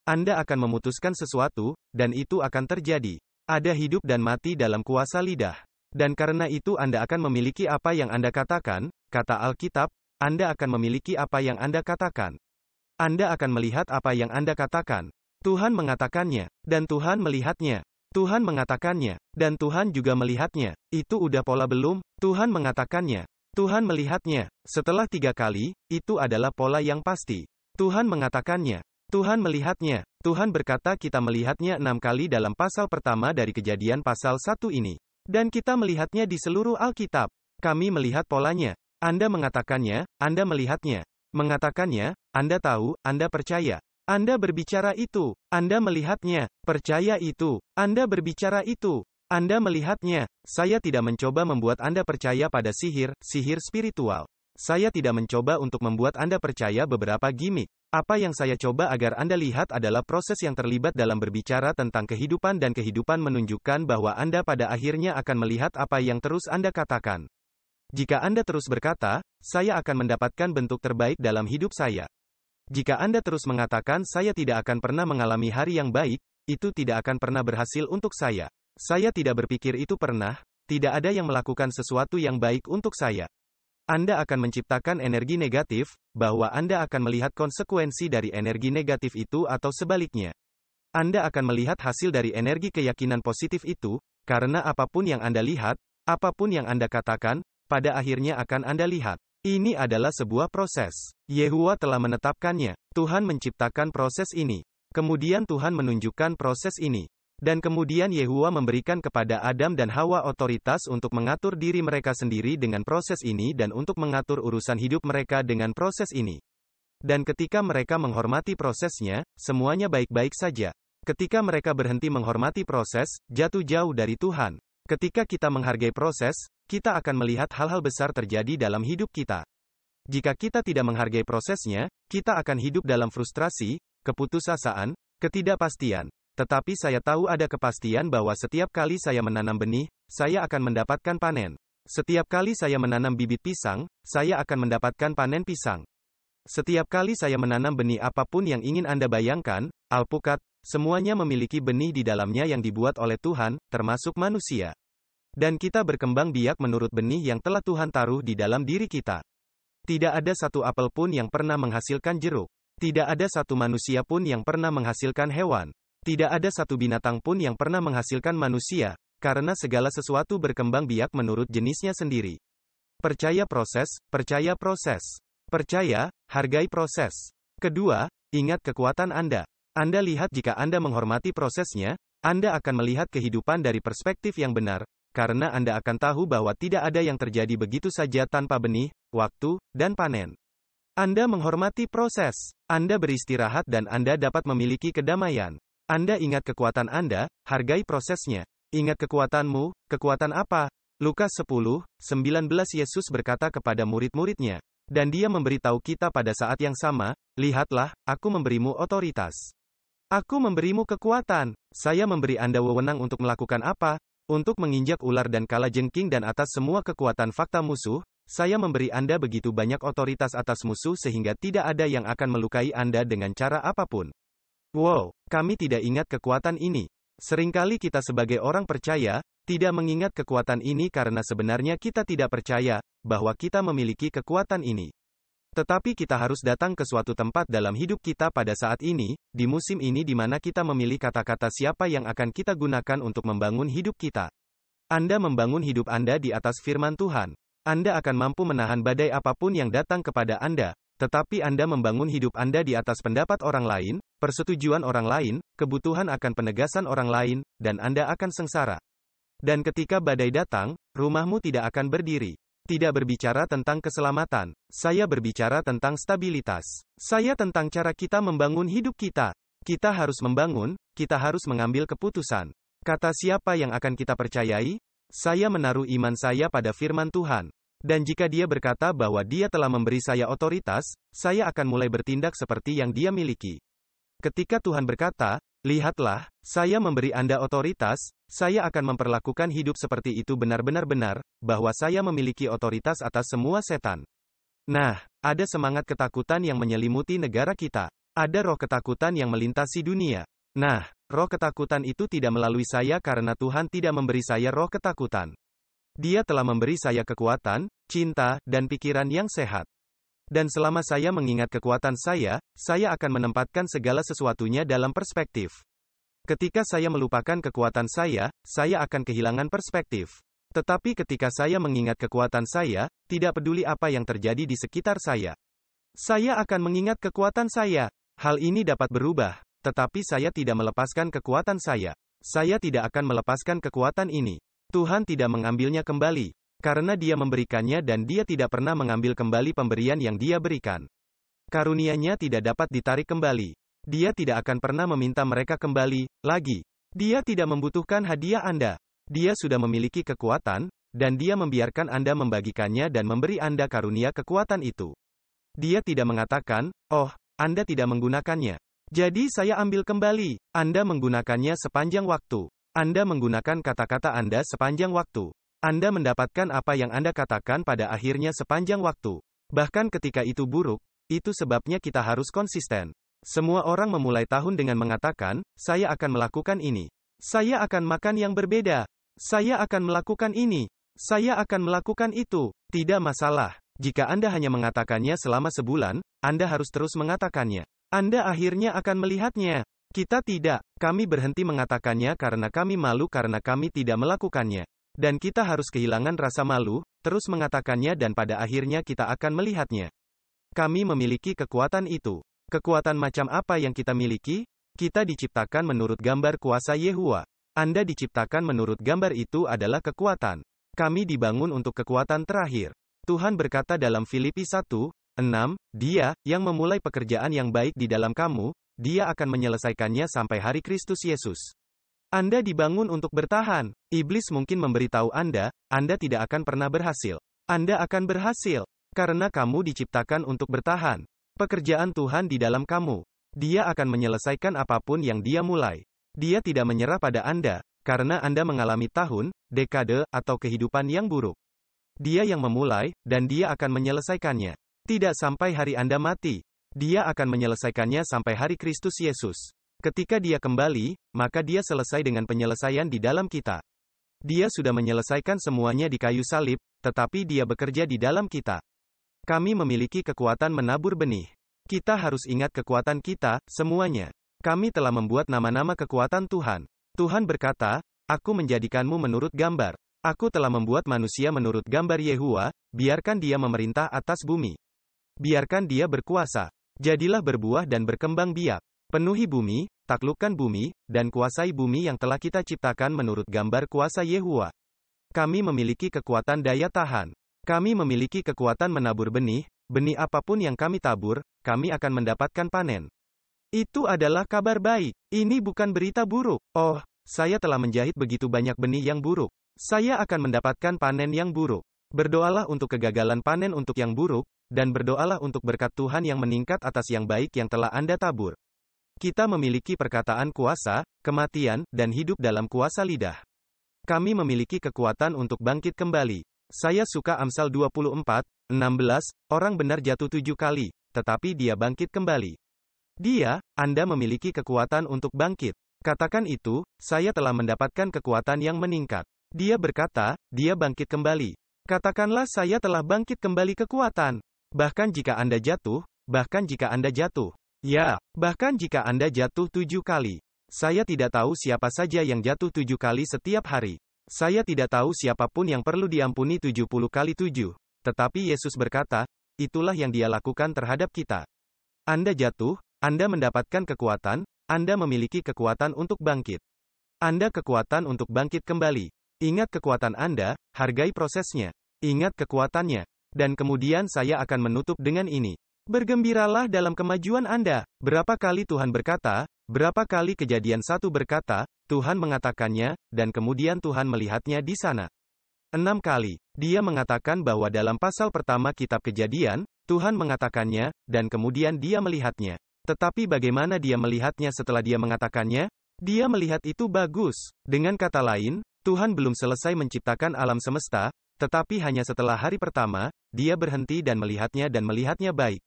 Anda akan memutuskan sesuatu, dan itu akan terjadi. Ada hidup dan mati dalam kuasa lidah. Dan karena itu Anda akan memiliki apa yang Anda katakan, kata Alkitab, Anda akan memiliki apa yang Anda katakan. Anda akan melihat apa yang Anda katakan. Tuhan mengatakannya, dan Tuhan melihatnya. Tuhan mengatakannya, dan Tuhan juga melihatnya. Itu udah pola belum? Tuhan mengatakannya. Tuhan melihatnya. Setelah 3 kali, itu adalah pola yang pasti. Tuhan mengatakannya. Tuhan melihatnya. Tuhan berkata kita melihatnya 6 kali dalam pasal pertama dari Kejadian pasal 1 ini. Dan kita melihatnya di seluruh Alkitab. Kami melihat polanya. Anda mengatakannya, Anda melihatnya. Mengatakannya, Anda tahu, Anda percaya. Anda berbicara itu. Anda melihatnya. Percaya itu. Anda berbicara itu. Anda melihatnya. Saya tidak mencoba membuat Anda percaya pada sihir spiritual. Saya tidak mencoba untuk membuat Anda percaya beberapa gimmick. Apa yang saya coba agar Anda lihat adalah proses yang terlibat dalam berbicara tentang kehidupan dan kehidupan menunjukkan bahwa Anda pada akhirnya akan melihat apa yang terus Anda katakan. Jika Anda terus berkata, saya akan mendapatkan bentuk terbaik dalam hidup saya. Jika Anda terus mengatakan saya tidak akan pernah mengalami hari yang baik, itu tidak akan pernah berhasil untuk saya. Saya tidak berpikir itu pernah, tidak ada yang melakukan sesuatu yang baik untuk saya. Anda akan menciptakan energi negatif, bahwa Anda akan melihat konsekuensi dari energi negatif itu atau sebaliknya. Anda akan melihat hasil dari energi keyakinan positif itu, karena apapun yang Anda lihat, apapun yang Anda katakan, pada akhirnya akan Anda lihat. Ini adalah sebuah proses. Yehuwa telah menetapkannya. Tuhan menciptakan proses ini. Kemudian Tuhan menunjukkan proses ini. Dan kemudian Yehuwa memberikan kepada Adam dan Hawa otoritas untuk mengatur diri mereka sendiri dengan proses ini dan untuk mengatur urusan hidup mereka dengan proses ini. Dan ketika mereka menghormati prosesnya, semuanya baik-baik saja. Ketika mereka berhenti menghormati proses, jatuh jauh dari Tuhan. Ketika kita menghargai proses, kita akan melihat hal-hal besar terjadi dalam hidup kita. Jika kita tidak menghargai prosesnya, kita akan hidup dalam frustrasi, keputusasaan, ketidakpastian. Tetapi saya tahu ada kepastian bahwa setiap kali saya menanam benih, saya akan mendapatkan panen. Setiap kali saya menanam bibit pisang, saya akan mendapatkan panen pisang. Setiap kali saya menanam benih apapun yang ingin Anda bayangkan, alpukat, semuanya memiliki benih di dalamnya yang dibuat oleh Tuhan, termasuk manusia. Dan kita berkembang biak menurut benih yang telah Tuhan taruh di dalam diri kita. Tidak ada satu apel pun yang pernah menghasilkan jeruk. Tidak ada satu manusia pun yang pernah menghasilkan hewan. Tidak ada satu binatang pun yang pernah menghasilkan manusia, karena segala sesuatu berkembang biak menurut jenisnya sendiri. Percaya proses, percaya proses. Percaya, hargai proses. Kedua, ingat kekuatan Anda. Anda lihat jika Anda menghormati prosesnya, Anda akan melihat kehidupan dari perspektif yang benar, karena Anda akan tahu bahwa tidak ada yang terjadi begitu saja tanpa benih, waktu, dan panen. Anda menghormati proses. Anda beristirahat dan Anda dapat memiliki kedamaian. Anda ingat kekuatan Anda, hargai prosesnya. Ingat kekuatanmu, kekuatan apa? Lukas 10:19 Yesus berkata kepada murid-muridnya, dan Dia memberitahu kita pada saat yang sama, lihatlah, aku memberimu otoritas. Aku memberimu kekuatan. Saya memberi Anda wewenang untuk melakukan apa? Untuk menginjak ular dan kalajengking dan atas semua kekuatan fakta musuh. Saya memberi Anda begitu banyak otoritas atas musuh sehingga tidak ada yang akan melukai Anda dengan cara apapun. Wow, kami tidak ingat kekuatan ini. Seringkali kita sebagai orang percaya, tidak mengingat kekuatan ini karena sebenarnya kita tidak percaya bahwa kita memiliki kekuatan ini. Tetapi kita harus datang ke suatu tempat dalam hidup kita pada saat ini, di musim ini di mana kita memilih kata-kata siapa yang akan kita gunakan untuk membangun hidup kita. Anda membangun hidup Anda di atas firman Tuhan. Anda akan mampu menahan badai apapun yang datang kepada Anda, tetapi Anda membangun hidup Anda di atas pendapat orang lain, persetujuan orang lain, kebutuhan akan penegasan orang lain, dan Anda akan sengsara. Dan ketika badai datang, rumahmu tidak akan berdiri. Tidak berbicara tentang keselamatan. Saya berbicara tentang stabilitas. Saya tentang cara kita membangun hidup kita. Kita harus membangun, kita harus mengambil keputusan. Kata siapa yang akan kita percayai? Saya menaruh iman saya pada firman Tuhan. Dan jika Dia berkata bahwa Dia telah memberi saya otoritas, saya akan mulai bertindak seperti yang Dia miliki. Ketika Tuhan berkata, lihatlah, saya memberi Anda otoritas, saya akan memperlakukan hidup seperti itu benar-benar benar, bahwa saya memiliki otoritas atas semua setan. Nah, ada semangat ketakutan yang menyelimuti negara kita. Ada roh ketakutan yang melintasi dunia. Nah, roh ketakutan itu tidak melalui saya karena Tuhan tidak memberi saya roh ketakutan. Dia telah memberi saya kekuatan, cinta, dan pikiran yang sehat. Dan selama saya mengingat kekuatan saya akan menempatkan segala sesuatunya dalam perspektif. Ketika saya melupakan kekuatan saya akan kehilangan perspektif. Tetapi ketika saya mengingat kekuatan saya, tidak peduli apa yang terjadi di sekitar saya akan mengingat kekuatan saya. Hal ini dapat berubah, tetapi saya tidak melepaskan kekuatan saya. Saya tidak akan melepaskan kekuatan ini. Tuhan tidak mengambilnya kembali. Karena Dia memberikannya dan Dia tidak pernah mengambil kembali pemberian yang Dia berikan. Karunia-Nya tidak dapat ditarik kembali. Dia tidak akan pernah meminta mereka kembali, lagi. Dia tidak membutuhkan hadiah Anda. Dia sudah memiliki kekuatan, dan Dia membiarkan Anda membagikannya dan memberi Anda karunia kekuatan itu. Dia tidak mengatakan, oh, Anda tidak menggunakannya. Jadi saya ambil kembali. Anda menggunakannya sepanjang waktu. Anda menggunakan kata-kata Anda sepanjang waktu. Anda mendapatkan apa yang Anda katakan pada akhirnya sepanjang waktu. Bahkan ketika itu buruk, itu sebabnya kita harus konsisten. Semua orang memulai tahun dengan mengatakan, saya akan melakukan ini. Saya akan makan yang berbeda. Saya akan melakukan ini. Saya akan melakukan itu. Tidak masalah. Jika Anda hanya mengatakannya selama sebulan, Anda harus terus mengatakannya. Anda akhirnya akan melihatnya. Kita tidak. Kami berhenti mengatakannya karena kami malu karena kami tidak melakukannya. Dan kita harus kehilangan rasa malu, terus mengatakannya dan pada akhirnya kita akan melihatnya. Kami memiliki kekuatan itu. Kekuatan macam apa yang kita miliki? Kita diciptakan menurut gambar kuasa Yehua. Anda diciptakan menurut gambar itu adalah kekuatan. Kami dibangun untuk kekuatan terakhir. Tuhan berkata dalam Filipi 1:6, Dia, yang memulai pekerjaan yang baik di dalam kamu, Dia akan menyelesaikannya sampai hari Kristus Yesus. Anda dibangun untuk bertahan. Iblis mungkin memberitahu Anda tidak akan pernah berhasil. Anda akan berhasil, karena kamu diciptakan untuk bertahan. Pekerjaan Tuhan di dalam kamu. Dia akan menyelesaikan apapun yang Dia mulai. Dia tidak menyerah pada Anda, karena Anda mengalami tahun, dekade, atau kehidupan yang buruk. Dia yang memulai, dan Dia akan menyelesaikannya. Tidak sampai hari Anda mati. Dia akan menyelesaikannya sampai hari Kristus Yesus. Ketika Dia kembali, maka Dia selesai dengan penyelesaian di dalam kita. Dia sudah menyelesaikan semuanya di kayu salib, tetapi Dia bekerja di dalam kita. Kami memiliki kekuatan menabur benih. Kita harus ingat kekuatan kita, semuanya. Kami telah membuat nama-nama kekuatan Tuhan. Tuhan berkata, Aku menjadikanmu menurut gambar. Aku telah membuat manusia menurut gambar Yehua, biarkan dia memerintah atas bumi. Biarkan dia berkuasa. Jadilah berbuah dan berkembang biak. Penuhi bumi, taklukkan bumi, dan kuasai bumi yang telah kita ciptakan menurut gambar kuasa Yehua. Kami memiliki kekuatan daya tahan. Kami memiliki kekuatan menabur benih, benih apapun yang kami tabur, kami akan mendapatkan panen. Itu adalah kabar baik. Ini bukan berita buruk. Oh, saya telah menjahit begitu banyak benih yang buruk. Saya akan mendapatkan panen yang buruk. Berdoalah untuk kegagalan panen untuk yang buruk, dan berdoalah untuk berkat Tuhan yang meningkat atas yang baik yang telah Anda tabur. Kita memiliki perkataan kuasa, kematian, dan hidup dalam kuasa lidah. Kami memiliki kekuatan untuk bangkit kembali. Saya suka Amsal 24:16, orang benar jatuh 7 kali, tetapi dia bangkit kembali. Anda memiliki kekuatan untuk bangkit. Katakan itu, saya telah mendapatkan kekuatan yang meningkat. Dia berkata, dia bangkit kembali. Katakanlah saya telah bangkit kembali kekuatan. Bahkan jika Anda jatuh, ya, bahkan jika Anda jatuh 7 kali. Saya tidak tahu siapa saja yang jatuh 7 kali setiap hari. Saya tidak tahu siapapun yang perlu diampuni 70 kali 7. Tetapi Yesus berkata, itulah yang Dia lakukan terhadap kita. Anda jatuh, Anda mendapatkan kekuatan, Anda memiliki kekuatan untuk bangkit. Anda kekuatan untuk bangkit kembali. Ingat kekuatan Anda, hargai prosesnya. Ingat kekuatannya. Dan kemudian saya akan menutup dengan ini. Bergembiralah dalam kemajuan Anda. Berapa kali Tuhan berkata, berapa kali Kejadian 1 berkata, Tuhan mengatakannya, dan kemudian Tuhan melihatnya di sana. 6 kali. Dia mengatakan bahwa dalam pasal pertama kitab Kejadian, Tuhan mengatakannya, dan kemudian dia melihatnya. Tetapi bagaimana dia melihatnya setelah dia mengatakannya? Dia melihat itu bagus. Dengan kata lain, Tuhan belum selesai menciptakan alam semesta, tetapi hanya setelah hari pertama, dia berhenti dan melihatnya baik.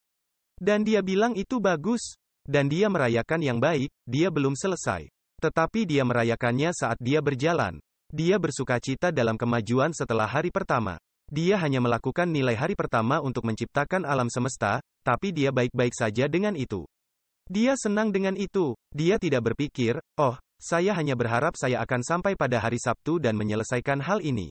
Dan dia bilang itu bagus. Dan dia merayakan yang baik, dia belum selesai. Tetapi dia merayakannya saat dia berjalan. Dia bersukacita dalam kemajuan setelah hari pertama. Dia hanya melakukan nilai hari pertama untuk menciptakan alam semesta, tapi dia baik-baik saja dengan itu. Dia senang dengan itu. Dia tidak berpikir, oh, saya hanya berharap saya akan sampai pada hari Sabtu dan menyelesaikan hal ini.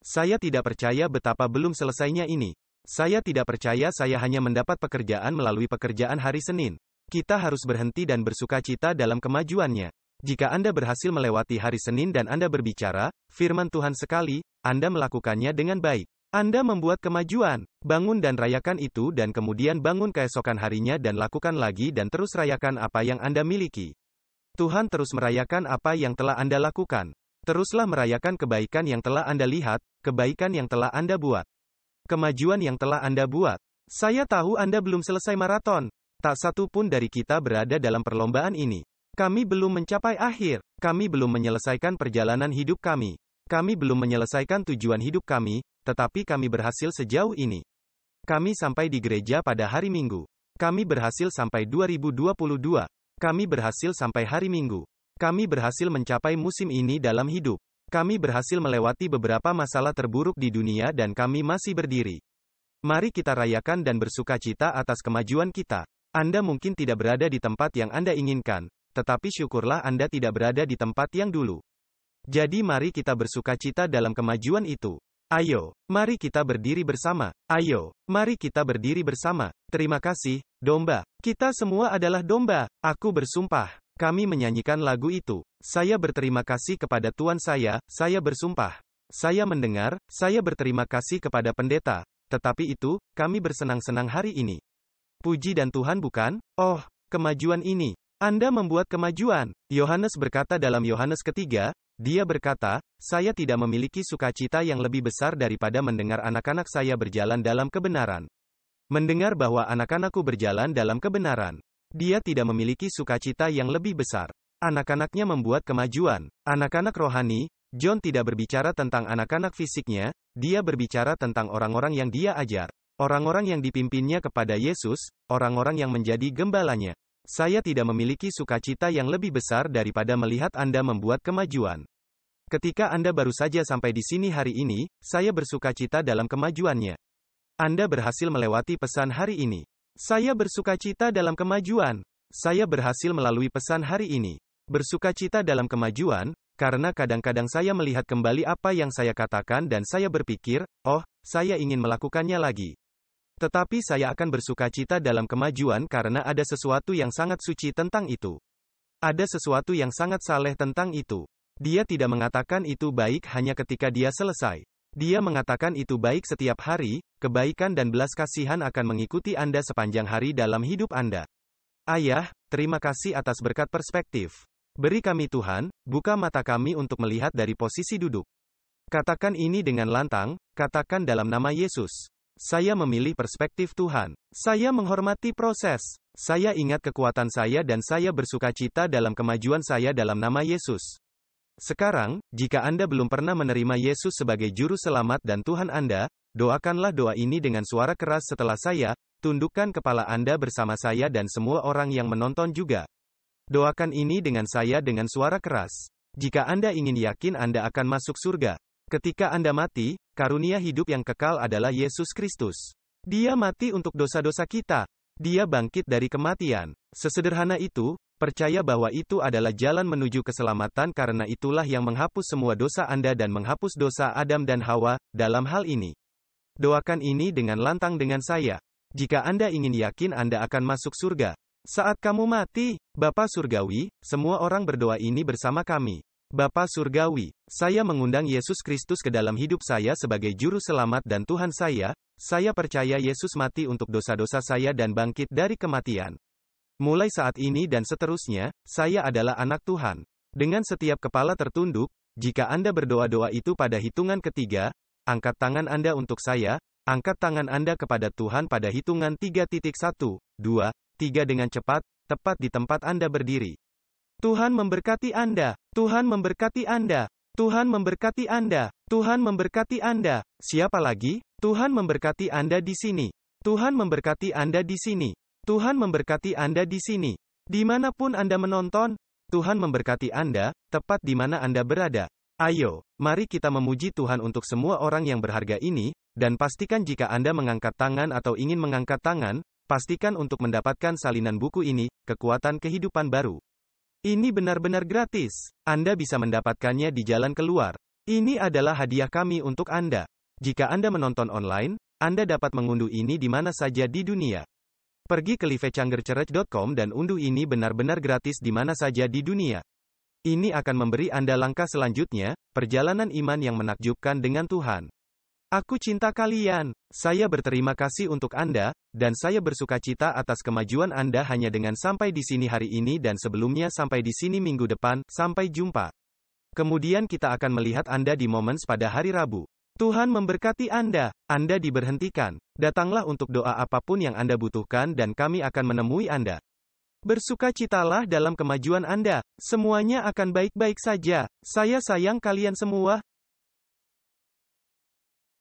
Saya tidak percaya betapa belum selesainya ini. Saya tidak percaya saya hanya mendapat pekerjaan melalui pekerjaan hari Senin. Kita harus berhenti dan bersukacita dalam kemajuannya. Jika Anda berhasil melewati hari Senin dan Anda berbicara, firman Tuhan sekali, Anda melakukannya dengan baik. Anda membuat kemajuan, bangun dan rayakan itu dan kemudian bangun keesokan harinya dan lakukan lagi dan terus rayakan apa yang Anda miliki. Tuhan terus merayakan apa yang telah Anda lakukan. Teruslah merayakan kebaikan yang telah Anda lihat, kebaikan yang telah Anda buat. Kemajuan yang telah Anda buat. Saya tahu Anda belum selesai maraton. Tak satu pun dari kita berada dalam perlombaan ini. Kami belum mencapai akhir. Kami belum menyelesaikan perjalanan hidup kami. Kami belum menyelesaikan tujuan hidup kami, tetapi kami berhasil sejauh ini. Kami sampai di gereja pada hari Minggu. Kami berhasil sampai 2022. Kami berhasil sampai hari Minggu. Kami berhasil mencapai musim ini dalam hidup. Kami berhasil melewati beberapa masalah terburuk di dunia dan kami masih berdiri. Mari kita rayakan dan bersukacita atas kemajuan kita. Anda mungkin tidak berada di tempat yang Anda inginkan, tetapi syukurlah Anda tidak berada di tempat yang dulu. Jadi mari kita bersukacita dalam kemajuan itu. Ayo, mari kita berdiri bersama. Ayo, mari kita berdiri bersama. Terima kasih, domba. Kita semua adalah domba. Aku bersumpah. Kami menyanyikan lagu itu. Saya berterima kasih kepada Tuhan saya bersumpah. Saya mendengar, saya berterima kasih kepada pendeta. Tetapi itu, kami bersenang-senang hari ini. Puji dan Tuhan bukan? Oh, kemajuan ini. Anda membuat kemajuan. Yohanes berkata dalam Yohanes ketiga, dia berkata, saya tidak memiliki sukacita yang lebih besar daripada mendengar anak-anak saya berjalan dalam kebenaran. Mendengar bahwa anak-anakku berjalan dalam kebenaran. Dia tidak memiliki sukacita yang lebih besar. Anak-anaknya membuat kemajuan. Anak-anak rohani, John tidak berbicara tentang anak-anak fisiknya, dia berbicara tentang orang-orang yang dia ajar. Orang-orang yang dipimpinnya kepada Yesus, orang-orang yang menjadi gembalanya. Saya tidak memiliki sukacita yang lebih besar daripada melihat Anda membuat kemajuan. Ketika Anda baru saja sampai di sini hari ini, saya bersukacita dalam kemajuannya. Anda berhasil melewati pesan hari ini. Saya bersukacita dalam kemajuan. Saya berhasil melalui pesan hari ini. Bersukacita dalam kemajuan, karena kadang-kadang saya melihat kembali apa yang saya katakan dan saya berpikir, oh, saya ingin melakukannya lagi. Tetapi saya akan bersukacita dalam kemajuan karena ada sesuatu yang sangat suci tentang itu. Ada sesuatu yang sangat saleh tentang itu. Dia tidak mengatakan itu baik hanya ketika dia selesai. Dia mengatakan itu baik setiap hari, kebaikan dan belas kasihan akan mengikuti Anda sepanjang hari dalam hidup Anda. Ayah, terima kasih atas berkat perspektif. Beri kami Tuhan, buka mata kami untuk melihat dari posisi duduk. Katakan ini dengan lantang, katakan dalam nama Yesus. Saya memilih perspektif Tuhan. Saya menghormati proses. Saya ingat kekuatan saya dan saya bersukacita dalam kemajuan saya dalam nama Yesus. Sekarang, jika Anda belum pernah menerima Yesus sebagai Juru Selamat dan Tuhan Anda, doakanlah doa ini dengan suara keras setelah saya, tundukkan kepala Anda bersama saya dan semua orang yang menonton juga. Doakan ini dengan saya dengan suara keras. Jika Anda ingin yakin Anda akan masuk surga. Ketika Anda mati, karunia hidup yang kekal adalah Yesus Kristus. Dia mati untuk dosa-dosa kita. Dia bangkit dari kematian. Sesederhana itu, percaya bahwa itu adalah jalan menuju keselamatan karena itulah yang menghapus semua dosa Anda dan menghapus dosa Adam dan Hawa, dalam hal ini. Doakan ini dengan lantang dengan saya. Jika Anda ingin yakin Anda akan masuk surga. Saat kamu mati, Bapa Surgawi, semua orang berdoa ini bersama kami. Bapa Surgawi, saya mengundang Yesus Kristus ke dalam hidup saya sebagai Juru Selamat dan Tuhan saya percaya Yesus mati untuk dosa-dosa saya dan bangkit dari kematian. Mulai saat ini dan seterusnya, saya adalah anak Tuhan. Dengan setiap kepala tertunduk, jika Anda berdoa-doa itu pada hitungan ketiga, angkat tangan Anda untuk saya, angkat tangan Anda kepada Tuhan pada hitungan 3.1, 2, 3 dengan cepat, tepat di tempat Anda berdiri. Tuhan memberkati Anda, Tuhan memberkati Anda, Tuhan memberkati Anda, Tuhan memberkati Anda. Siapa lagi? Tuhan memberkati Anda di sini. Tuhan memberkati Anda di sini. Tuhan memberkati Anda di sini. Dimanapun Anda menonton, Tuhan memberkati Anda, tepat di mana Anda berada. Ayo, mari kita memuji Tuhan untuk semua orang yang berharga ini, dan pastikan jika Anda mengangkat tangan atau ingin mengangkat tangan, pastikan untuk mendapatkan salinan buku ini, Kekuatan Kehidupan Baru. Ini benar-benar gratis. Anda bisa mendapatkannya di jalan keluar. Ini adalah hadiah kami untuk Anda. Jika Anda menonton online, Anda dapat mengunduh ini di mana saja di dunia. Pergi ke livechangerchurch.com dan unduh ini benar-benar gratis di mana saja di dunia. Ini akan memberi Anda langkah selanjutnya, perjalanan iman yang menakjubkan dengan Tuhan. Aku cinta kalian. Saya berterima kasih untuk Anda, dan saya bersukacita atas kemajuan Anda hanya dengan sampai di sini hari ini dan sebelumnya sampai di sini minggu depan. Sampai jumpa. Kemudian kita akan melihat Anda di Moments pada hari Rabu. Tuhan memberkati Anda. Anda diberhentikan. Datanglah untuk doa apapun yang Anda butuhkan dan kami akan menemui Anda. Bersukacitalah dalam kemajuan Anda. Semuanya akan baik-baik saja. Saya sayang kalian semua.